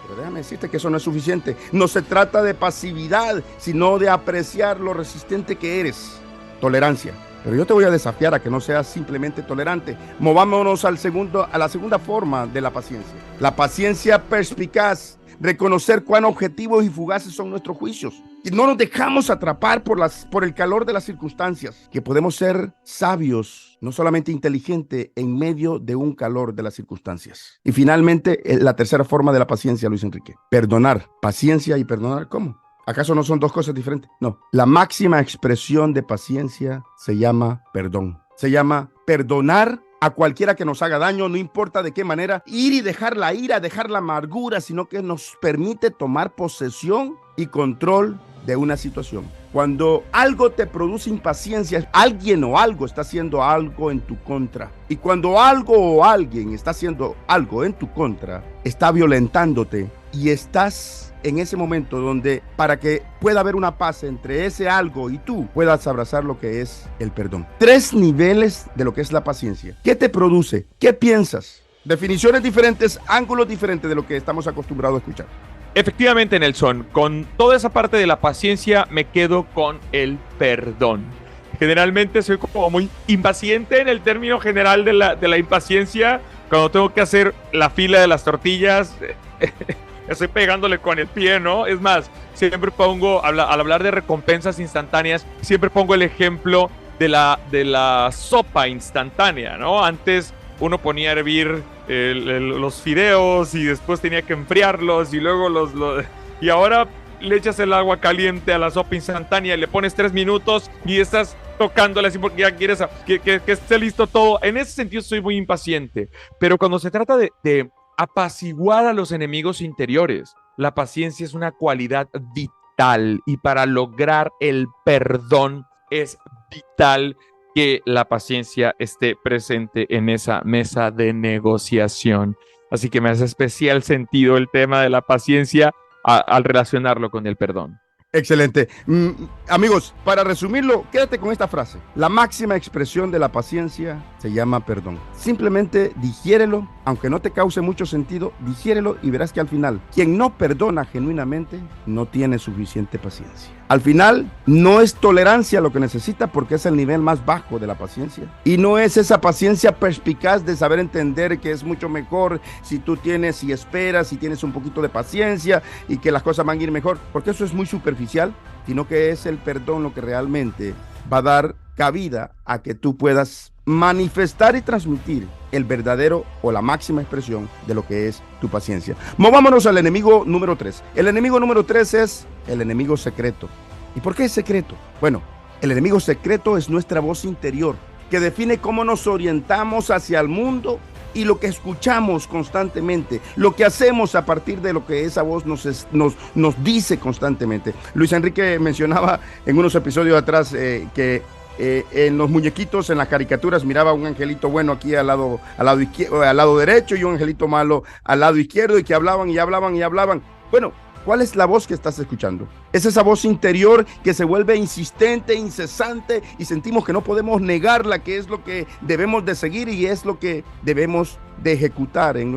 Pero déjame decirte que eso no es suficiente. No se trata de pasividad, sino de apreciar lo resistente que eres. Tolerancia. Pero yo te voy a desafiar a que no seas simplemente tolerante. Movámonos a la segunda forma de la paciencia. La paciencia perspicaz. Reconocer cuán objetivos y fugaces son nuestros juicios. Y no nos dejamos atrapar por el calor de las circunstancias. Que podemos ser sabios, no solamente inteligentes, en medio de un calor de las circunstancias. Y finalmente, la tercera forma de la paciencia, Luis Enrique. Perdonar. Paciencia y perdonar, ¿cómo? ¿Acaso no son dos cosas diferentes? No. La máxima expresión de paciencia se llama perdón. Se llama perdonar a cualquiera que nos haga daño, no importa de qué manera, ir y dejar la ira, dejar la amargura, sino que nos permite tomar posesión y control de una situación. Cuando algo te produce impaciencia, alguien o algo está haciendo algo en tu contra. Y cuando algo o alguien está haciendo algo en tu contra, está violentándote, y estás en ese momento donde, para que pueda haber una paz entre ese algo y tú, puedas abrazar lo que es el perdón. 3 niveles de lo que es la paciencia. ¿Qué te produce? ¿Qué piensas? Definiciones diferentes, ángulos diferentes de lo que estamos acostumbrados a escuchar. Efectivamente, Nelson, con toda esa parte de la paciencia me quedo con el perdón. Generalmente soy como muy impaciente en el término general de la impaciencia. Cuando tengo que hacer la fila de las tortillas, estoy pegándole con el pie, ¿no? Es más, siempre pongo, al hablar de recompensas instantáneas, siempre pongo el ejemplo de la sopa instantánea, ¿no? Antes uno ponía a hervir los fideos y después tenía que enfriarlos, y luego y ahora le echas el agua caliente a la sopa instantánea y le pones 3 minutos y estás tocándole así porque ya quieres que esté listo todo. En ese sentido soy muy impaciente, pero cuando se trata de apaciguar a los enemigos interiores, la paciencia es una cualidad vital, y para lograr el perdón es vital que la paciencia esté presente en esa mesa de negociación. Así que me hace especial sentido el tema de la paciencia al relacionarlo con el perdón. Excelente. Amigos, para resumirlo, quédate con esta frase. La máxima expresión de la paciencia se llama perdón. Simplemente digiérelo, aunque no te cause mucho sentido, digiérelo y verás que al final, quien no perdona genuinamente, no tiene suficiente paciencia. Al final, no es tolerancia lo que necesita, porque es el nivel más bajo de la paciencia. Y no es esa paciencia perspicaz de saber entender que es mucho mejor si tú tienes y esperas, si tienes un poquito de paciencia y que las cosas van a ir mejor, porque eso es muy superficial, sino que es el perdón lo que realmente va a dar cabida a que tú puedas manifestar y transmitir el verdadero o la máxima expresión de lo que es tu paciencia. Movámonos al enemigo número 3. El enemigo número 3 es el enemigo secreto. ¿Y por qué es secreto? Bueno, el enemigo secreto es nuestra voz interior, que define cómo nos orientamos hacia el mundo y lo que escuchamos constantemente, lo que hacemos a partir de lo que esa voz nos dice constantemente. Luis Enrique mencionaba en unos episodios atrás que en los muñequitos, en las caricaturas, miraba un angelito bueno aquí al lado derecho y un angelito malo al lado izquierdo, y que hablaban y hablaban y hablaban. Bueno, ¿cuál es la voz que estás escuchando? Es esa voz interior que se vuelve insistente, incesante, y sentimos que no podemos negarla, que es lo que debemos de seguir y es lo que debemos de ejecutar en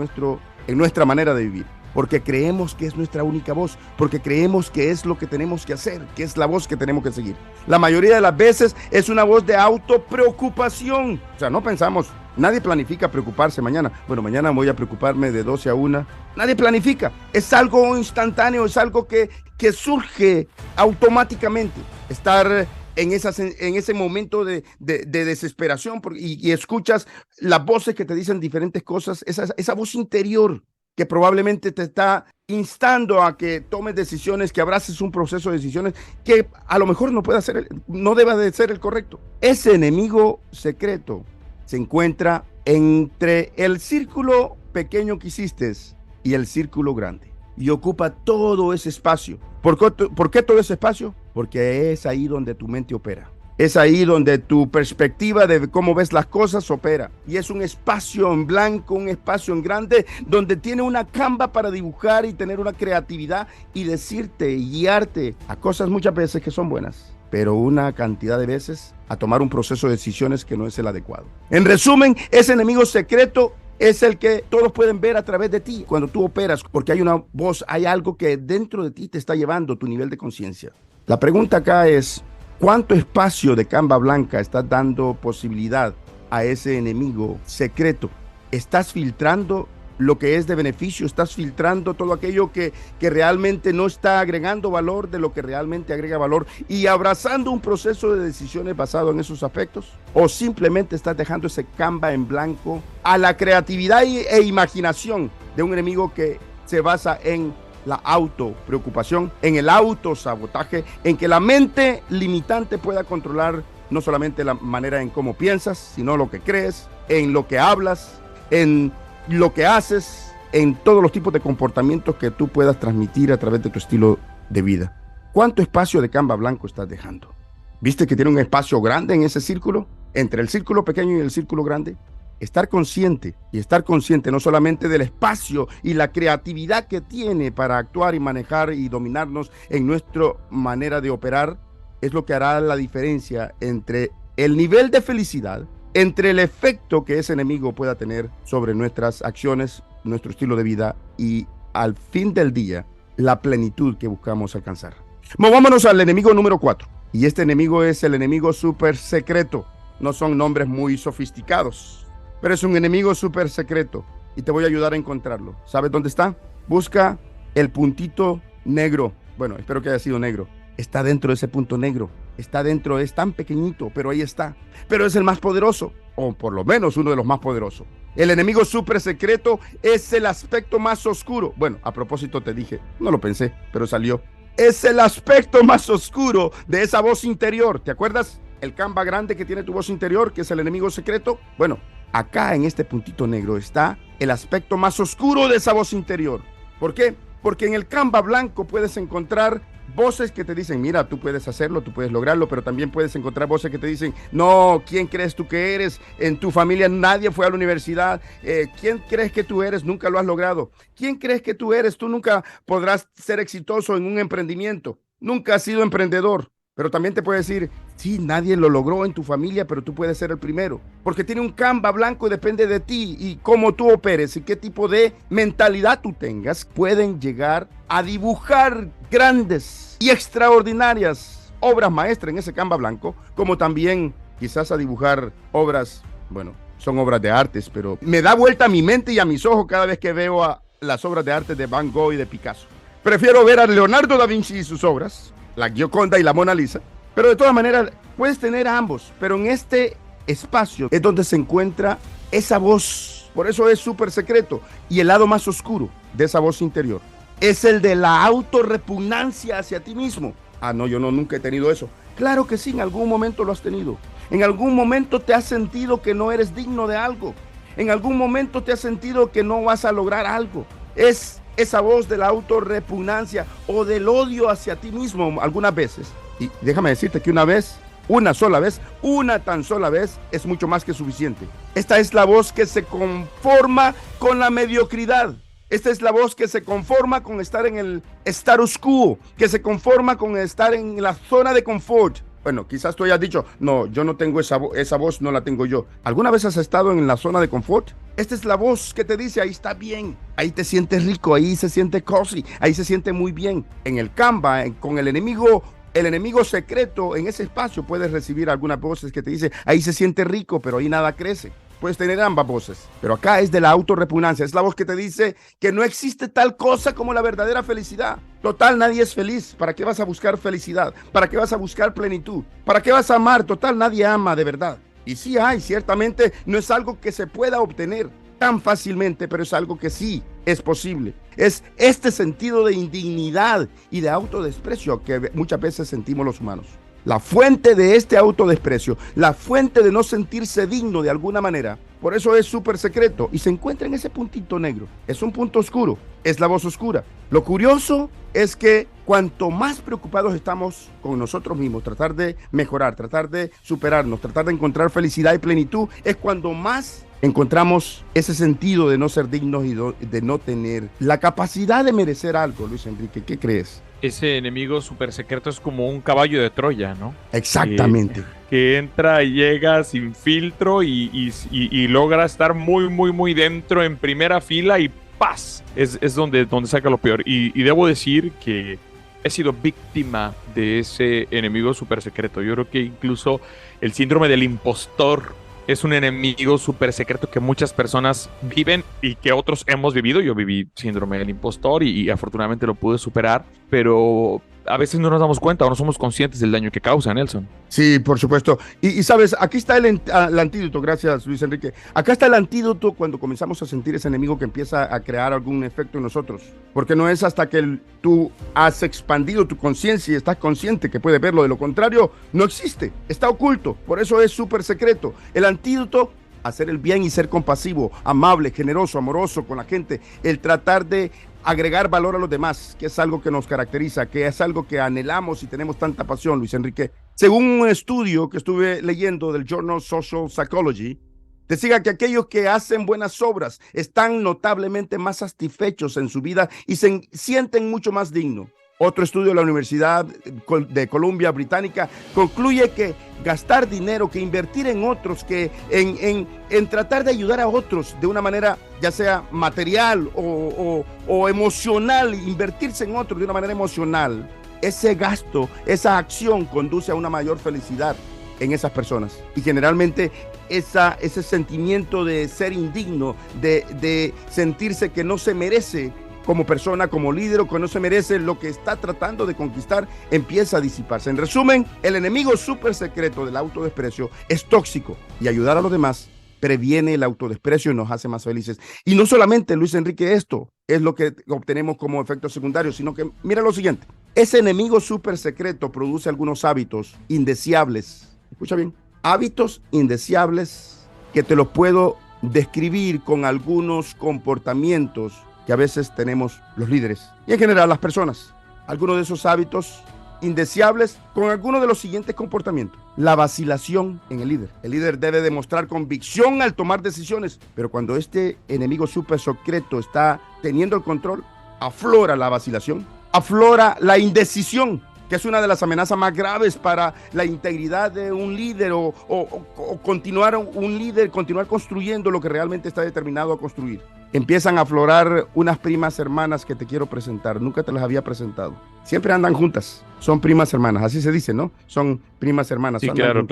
nuestra manera de vivir. Porque creemos que es nuestra única voz, porque creemos que es lo que tenemos que hacer, que es la voz que tenemos que seguir. La mayoría de las veces es una voz de autopreocupación. O sea, no pensamos, nadie planifica preocuparse mañana. Bueno, mañana voy a preocuparme de 12 a 1. Nadie planifica. Es algo instantáneo, es algo que surge automáticamente. estar en ese momento de desesperación y escuchas las voces que te dicen diferentes cosas, esa voz interior que probablemente te está instando a que tomes decisiones, que abraces un proceso de decisiones que a lo mejor no deba de ser el correcto. Ese enemigo secreto se encuentra entre el círculo pequeño que hiciste y el círculo grande y ocupa todo ese espacio. ¿Por qué todo ese espacio? Porque es ahí donde tu mente opera. Es ahí donde tu perspectiva de cómo ves las cosas opera. Y es un espacio en blanco, un espacio en grande, donde tiene una canva para dibujar y tener una creatividad y decirte y guiarte a cosas muchas veces que son buenas, pero una cantidad de veces a tomar un proceso de decisiones que no es el adecuado. En resumen, ese enemigo secreto es el que todos pueden ver a través de ti cuando tú operas, porque hay una voz, hay algo que dentro de ti te está llevando tu nivel de conciencia. La pregunta acá es, ¿cuánto espacio de canva blanca estás dando posibilidad a ese enemigo secreto? ¿Estás filtrando lo que es de beneficio? ¿Estás filtrando todo aquello que realmente no está agregando valor de lo que realmente agrega valor y abrazando un proceso de decisiones basado en esos aspectos? ¿O simplemente estás dejando ese canva en blanco a la creatividad e imaginación de un enemigo que se basa en la autopreocupación, en el autosabotaje, en que la mente limitante pueda controlar no solamente la manera en cómo piensas, sino lo que crees, en lo que hablas, en lo que haces, en todos los tipos de comportamientos que tú puedas transmitir a través de tu estilo de vida? ¿Cuánto espacio de canva blanco estás dejando? ¿Viste que tiene un espacio grande en ese círculo? Entre el círculo pequeño y el círculo grande. Estar consciente no solamente del espacio y la creatividad que tiene para actuar y manejar y dominarnos en nuestra manera de operar, es lo que hará la diferencia entre el nivel de felicidad, entre el efecto que ese enemigo pueda tener sobre nuestras acciones, nuestro estilo de vida y al fin del día, la plenitud que buscamos alcanzar. Movámonos al enemigo número 4. Y este enemigo es el enemigo súper secreto. No son nombres muy sofisticados, pero es un enemigo súper secreto y te voy a ayudar a encontrarlo. ¿Sabes dónde está? Busca el puntito negro. Bueno, espero que haya sido negro. Está dentro de ese punto negro. Está dentro, es tan pequeñito, pero ahí está. Pero es el más poderoso, o por lo menos uno de los más poderosos. El enemigo súper secreto es el aspecto más oscuro. Bueno, a propósito te dije, no lo pensé, pero salió. Es el aspecto más oscuro de esa voz interior. ¿Te acuerdas? El canva grande que tiene tu voz interior, que es el enemigo secreto. Bueno, acá en este puntito negro está el aspecto más oscuro de esa voz interior. ¿Por qué? Porque en el canva blanco puedes encontrar voces que te dicen, mira, tú puedes hacerlo, tú puedes lograrlo, pero también puedes encontrar voces que te dicen, no, ¿quién crees tú que eres? En tu familia nadie fue a la universidad. ¿Quién crees que tú eres? Nunca lo has logrado. ¿Quién crees que tú eres? Tú nunca podrás ser exitoso en un emprendimiento. Nunca has sido emprendedor. Pero también te puede decir, sí, nadie lo logró en tu familia, pero tú puedes ser el primero. Porque tiene un canva blanco y depende de ti y cómo tú operes y qué tipo de mentalidad tú tengas. Pueden llegar a dibujar grandes y extraordinarias obras maestras en ese canva blanco, como también quizás a dibujar obras, bueno, son obras de artes, pero me da vuelta a mi mente y a mis ojos cada vez que veo a las obras de arte de Van Gogh y de Picasso. Prefiero ver a Leonardo da Vinci y sus obras, la Gioconda y la Mona Lisa, pero de todas maneras puedes tener a ambos, pero en este espacio es donde se encuentra esa voz. Por eso es súper secreto. Y el lado más oscuro de esa voz interior es el de la autorrepugnancia hacia ti mismo. Ah, no, yo nunca he tenido eso. Claro que sí, en algún momento lo has tenido. En algún momento te has sentido que no eres digno de algo. En algún momento te has sentido que no vas a lograr algo. Es esa voz de la autorrepugnancia o del odio hacia ti mismo algunas veces. Y déjame decirte que una tan sola vez es mucho más que suficiente. Esta es la voz que se conforma con la mediocridad. Esta es la voz que se conforma con estar en el status quo, que se conforma con estar en la zona de confort. Bueno, quizás tú hayas dicho, no, yo no tengo esa voz, no la tengo yo. ¿Alguna vez has estado en la zona de confort? Esta es la voz que te dice, ahí está bien, ahí te sientes rico, ahí se siente cozy, ahí se siente muy bien. En el canva, con el enemigo secreto, en ese espacio puedes recibir algunas voces que te dicen, ahí se siente rico, pero ahí nada crece. puedes tener ambas voces, pero acá es de la autorrepugnancia, es la voz que te dice que no existe tal cosa como la verdadera felicidad. Total, nadie es feliz. ¿Para qué vas a buscar felicidad? ¿Para qué vas a buscar plenitud? ¿Para qué vas a amar? Total, nadie ama de verdad. Y sí hay, ciertamente no es algo que se pueda obtener tan fácilmente, pero es algo que sí es posible. Es este sentido de indignidad y de autodesprecio que muchas veces sentimos los humanos. La fuente de este autodesprecio, la fuente de no sentirse digno de alguna manera, por eso es súper secreto y se encuentra en ese puntito negro. Es un punto oscuro, es la voz oscura. Lo curioso es que cuanto más preocupados estamos con nosotros mismos, tratar de mejorar, tratar de superarnos, tratar de encontrar felicidad y plenitud, es cuando más encontramos ese sentido de no ser dignos y de no tener la capacidad de merecer algo. Luis Enrique, ¿qué crees? Ese enemigo súper secreto es como un caballo de Troya, ¿no? Exactamente. Que entra y llega sin filtro y logra estar muy, muy, muy dentro en primera fila y ¡paz! Es donde saca lo peor. Y debo decir que he sido víctima de ese enemigo súper secreto. Yo creo que incluso el síndrome del impostor es un enemigo súper secreto que muchas personas viven y que otros hemos vivido. Yo viví síndrome del impostor y afortunadamente lo pude superar, pero a veces no nos damos cuenta o no somos conscientes del daño que causa, Nelson. Sí, por supuesto. Y sabes, aquí está el antídoto, gracias Luis Enrique. Acá está el antídoto cuando comenzamos a sentir ese enemigo que empieza a crear algún efecto en nosotros. Porque no es hasta que tú has expandido tu conciencia y estás consciente que puedes verlo. De lo contrario, no existe, está oculto. Por eso es súper secreto. El antídoto: hacer el bien y ser compasivo, amable, generoso, amoroso con la gente. El tratar de agregar valor a los demás, que es algo que nos caracteriza, que es algo que anhelamos y tenemos tanta pasión, Luis Enrique. Según un estudio que estuve leyendo del Journal Social Psychology, decía que aquellos que hacen buenas obras están notablemente más satisfechos en su vida y se sienten mucho más dignos. Otro estudio de la Universidad de Columbia Británica concluye que gastar dinero, que invertir en otros, que en tratar de ayudar a otros de una manera ya sea material o emocional, invertirse en otros de una manera emocional, ese gasto, esa acción conduce a una mayor felicidad en esas personas. Y generalmente ese sentimiento de ser indigno, de sentirse que no se merece como persona, como líder, o que no se merece lo que está tratando de conquistar, empieza a disiparse. En resumen, el enemigo súper secreto del autodesprecio es tóxico y ayudar a los demás previene el autodesprecio y nos hace más felices. Y no solamente, Luis Enrique, esto es lo que obtenemos como efecto secundario, sino que mira lo siguiente: ese enemigo súper secreto produce algunos hábitos indeseables. Escucha bien, hábitos indeseables que te los puedo describir con algunos comportamientos que a veces tenemos los líderes y en general las personas. Algunos de esos hábitos indeseables con algunos de los siguientes comportamientos: la vacilación en el líder. El líder debe demostrar convicción al tomar decisiones, pero cuando este enemigo súper secreto está teniendo el control, aflora la vacilación, aflora la indecisión, que es una de las amenazas más graves para la integridad de un líder o continuar un líder, continuar construyendo lo que realmente está determinado a construir. Empiezan a aflorar unas primas hermanas que te quiero presentar. Nunca te las había presentado. Siempre andan juntas. Son primas hermanas, así se dice, ¿no? Son primas hermanas. Sí, claro.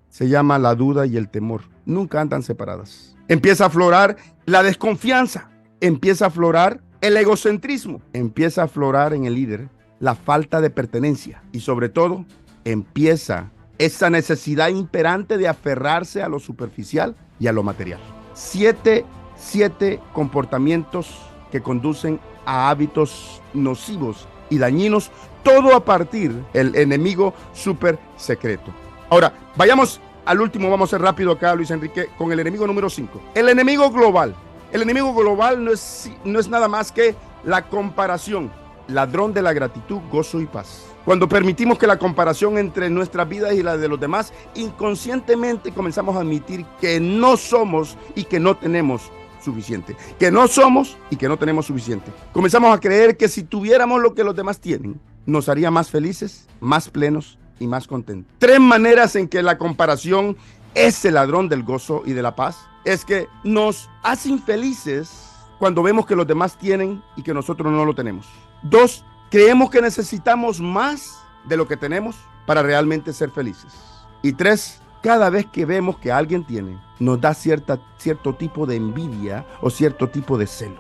Se llama la duda y el temor. Nunca andan separadas. Empieza a aflorar la desconfianza. Empieza a aflorar el egocentrismo. Empieza a aflorar en el líder la falta de pertenencia. Y sobre todo, empieza esa necesidad imperante de aferrarse a lo superficial y a lo material. Siete comportamientos que conducen a hábitos nocivos y dañinos, todo a partir del enemigo súper secreto. Ahora, vayamos al último, vamos a ser rápido acá, Luis Enrique, con el enemigo número 5. El enemigo global. El enemigo global no es nada más que la comparación, ladrón de la gratitud, gozo y paz. Cuando permitimos que la comparación entre nuestras vidas y la de los demás, inconscientemente comenzamos a admitir que no somos y que no tenemos suficiente, que no somos y que no tenemos suficiente. Comenzamos a creer que si tuviéramos lo que los demás tienen, nos haría más felices, más plenos y más contentos. 3 maneras en que la comparación es el ladrón del gozo y de la paz. Es que nos hace infelices cuando vemos que los demás tienen y que nosotros no lo tenemos. 2, creemos que necesitamos más de lo que tenemos para realmente ser felices. Y 3, cada vez que vemos que alguien tiene, nos da cierto tipo de envidia o cierto tipo de celos.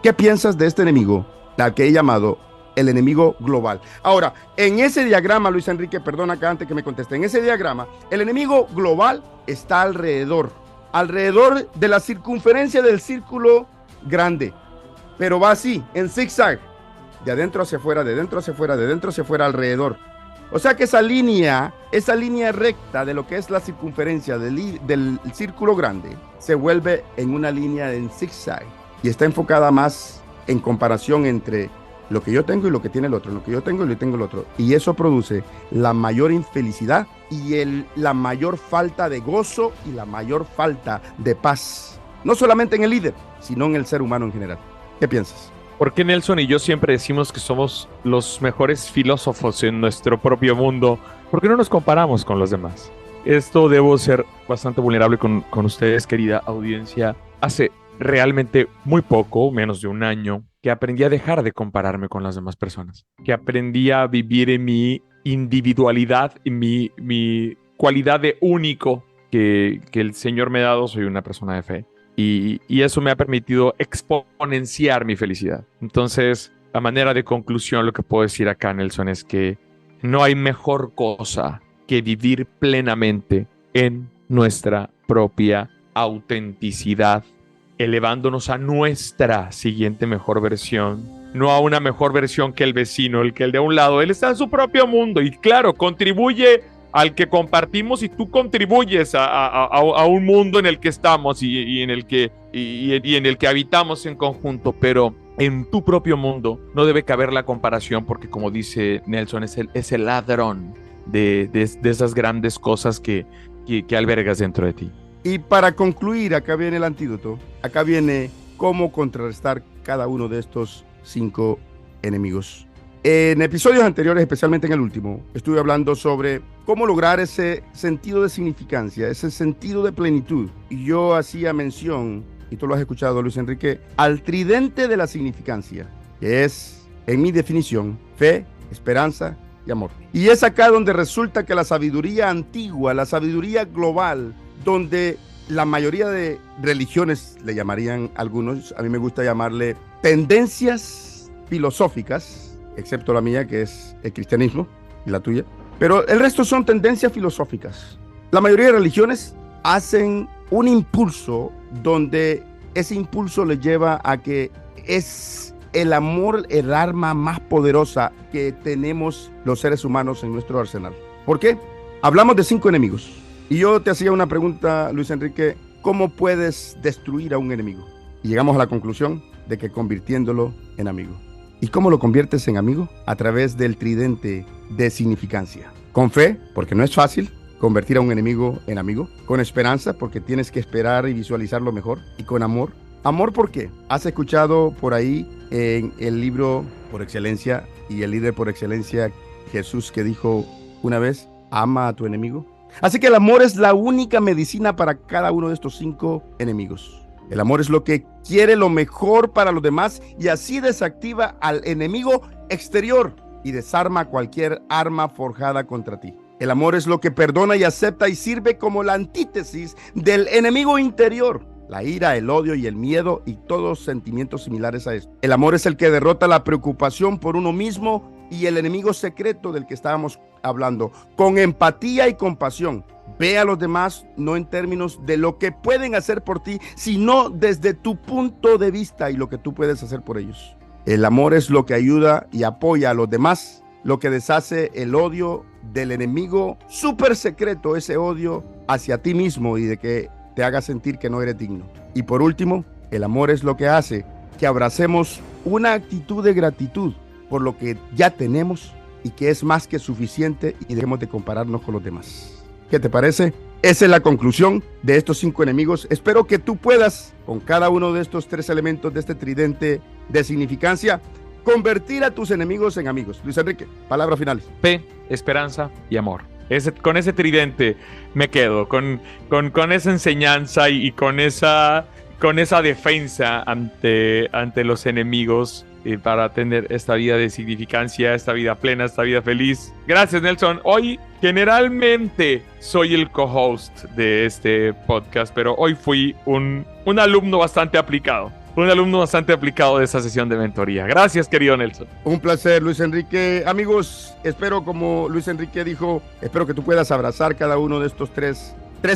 ¿Qué piensas de este enemigo, al que he llamado el enemigo global? Ahora, en ese diagrama, Luis Enrique, perdona acá antes que me conteste, en ese diagrama, el enemigo global está alrededor de la circunferencia del círculo grande, pero va así, en zigzag, de adentro hacia afuera, de dentro hacia afuera, de dentro hacia afuera, alrededor. O sea que esa línea recta de lo que es la circunferencia del círculo grande se vuelve en una línea en zigzag y está enfocada más en comparación entre lo que yo tengo y lo que tiene el otro, lo que yo tengo y lo que tengo el otro. Y eso produce la mayor infelicidad y la mayor falta de gozo y la mayor falta de paz. No solamente en el líder, sino en el ser humano en general. ¿Qué piensas? Porque Nelson y yo siempre decimos que somos los mejores filósofos en nuestro propio mundo, porque no nos comparamos con los demás. Esto debo ser bastante vulnerable con ustedes, querida audiencia. Hace realmente muy poco, menos de un año, que aprendí a dejar de compararme con las demás personas, que aprendí a vivir en mi individualidad, en mi cualidad de único que el Señor me ha dado. Soy una persona de fe. Y eso me ha permitido exponenciar mi felicidad. Entonces, a manera de conclusión, lo que puedo decir acá, Nelson, es que no hay mejor cosa que vivir plenamente en nuestra propia autenticidad, elevándonos a nuestra siguiente mejor versión, no a una mejor versión que el vecino, el de a un lado. Él está en su propio mundo y claro, contribuye al que compartimos y tú contribuyes a un mundo en el que estamos y en el que habitamos en conjunto, pero en tu propio mundo no debe caber la comparación porque, como dice Nelson, es el ladrón de esas grandes cosas que albergas dentro de ti. Y para concluir, acá viene el antídoto, acá viene cómo contrarrestar cada uno de estos 5 enemigos. En episodios anteriores, especialmente en el último, estuve hablando sobre cómo lograr ese sentido de significancia, ese sentido de plenitud. Y yo hacía mención, y tú lo has escuchado, Luis Enrique, al tridente de la significancia, que es, en mi definición, fe, esperanza y amor. Y es acá donde resulta que la sabiduría antigua, la sabiduría global, donde la mayoría de religiones, le llamarían algunos, a mí me gusta llamarle tendencias filosóficas, excepto la mía, que es el cristianismo, y la tuya. Pero el resto son tendencias filosóficas. La mayoría de religiones hacen un impulso donde ese impulso les lleva a que es el amor el arma más poderosa que tenemos los seres humanos en nuestro arsenal. ¿Por qué? Hablamos de 5 enemigos. Y yo te hacía una pregunta, Luis Enrique, ¿cómo puedes destruir a un enemigo? Y llegamos a la conclusión de que convirtiéndolo en amigo. ¿Y cómo lo conviertes en amigo? A través del tridente de significancia. Con fe, porque no es fácil convertir a un enemigo en amigo. Con esperanza, porque tienes que esperar y visualizarlo mejor. Y con amor. ¿Amor por qué? ¿Has escuchado por ahí en el libro por excelencia y el líder por excelencia, Jesús, que dijo una vez, ama a tu enemigo? Así que el amor es la única medicina para cada uno de estos 5 enemigos. El amor es lo que quiere lo mejor para los demás y así desactiva al enemigo exterior y desarma cualquier arma forjada contra ti. El amor es lo que perdona y acepta y sirve como la antítesis del enemigo interior, la ira, el odio y el miedo y todos sentimientos similares a esto. El amor es el que derrota la preocupación por uno mismo y el enemigo secreto del que estábamos hablando, con empatía y compasión. Ve a los demás no en términos de lo que pueden hacer por ti, sino desde tu punto de vista y lo que tú puedes hacer por ellos. El amor es lo que ayuda y apoya a los demás, lo que deshace el odio del enemigo súper secreto, ese odio hacia ti mismo y de que te haga sentir que no eres digno. Y por último, el amor es lo que hace que abracemos una actitud de gratitud por lo que ya tenemos y que es más que suficiente y dejemos de compararnos con los demás. ¿Qué te parece? Esa es la conclusión de estos 5 enemigos. Espero que tú puedas, con cada uno de estos 3 elementos de este tridente de significancia, convertir a tus enemigos en amigos. Luis Enrique, palabras finales. Fe, esperanza y amor. Con ese tridente me quedo, con esa enseñanza y con esa defensa ante los enemigos para tener esta vida de significancia, esta vida plena, esta vida feliz. Gracias, Nelson. Hoy Generalmente soy el co-host de este podcast, pero hoy fui un alumno bastante aplicado. Un alumno bastante aplicado de esa sesión de mentoría. Gracias, querido Nelson. Un placer, Luis Enrique. Amigos, espero, como Luis Enrique dijo, espero que tú puedas abrazar cada uno de estos tres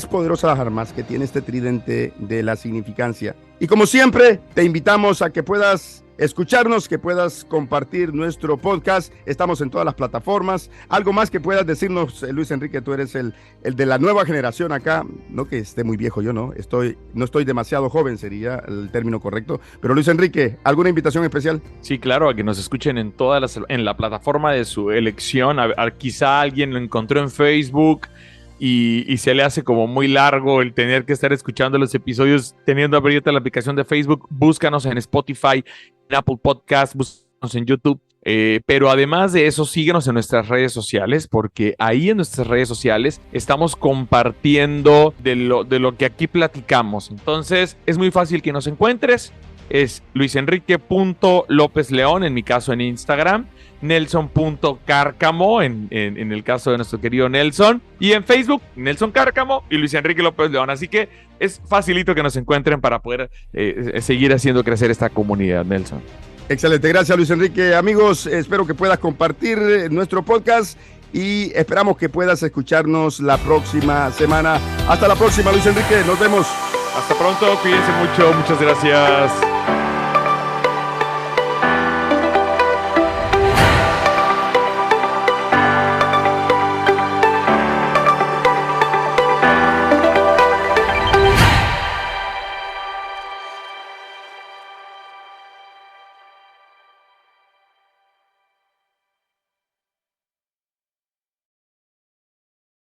poderosas armas que tiene este tridente de la significancia. Y como siempre, te invitamos a que puedas escucharnos, que puedas compartir nuestro podcast. Estamos en todas las plataformas. Algo más que puedas decirnos, Luis Enrique, tú eres el de la nueva generación acá. No que esté muy viejo yo, no estoy demasiado joven, sería el término correcto. Pero Luis Enrique, ¿alguna invitación especial? Sí, claro, a que nos escuchen en la plataforma de su elección. Quizá alguien lo encontró en Facebook y se le hace como muy largo el tener que estar escuchando los episodios teniendo abierta la aplicación de Facebook. Búscanos en Spotify, en Apple Podcast, búscanos en YouTube. Pero además de eso, síguenos en nuestras redes sociales, porque ahí en nuestras redes sociales estamos compartiendo de lo que aquí platicamos. Entonces, es muy fácil que nos encuentres. Es luisenrique.lopezleón, en mi caso en Instagram, nelson.cárcamo en el caso de nuestro querido Nelson, y en Facebook, Nelson Cárcamo y Luis Enrique López León. Así que es facilito que nos encuentren para poder seguir haciendo crecer esta comunidad, Nelson. Excelente, gracias Luis Enrique. Amigos, espero que puedas compartir nuestro podcast y esperamos que puedas escucharnos la próxima semana. Hasta la próxima, Luis Enrique, nos vemos. Hasta pronto, cuídense mucho, muchas gracias.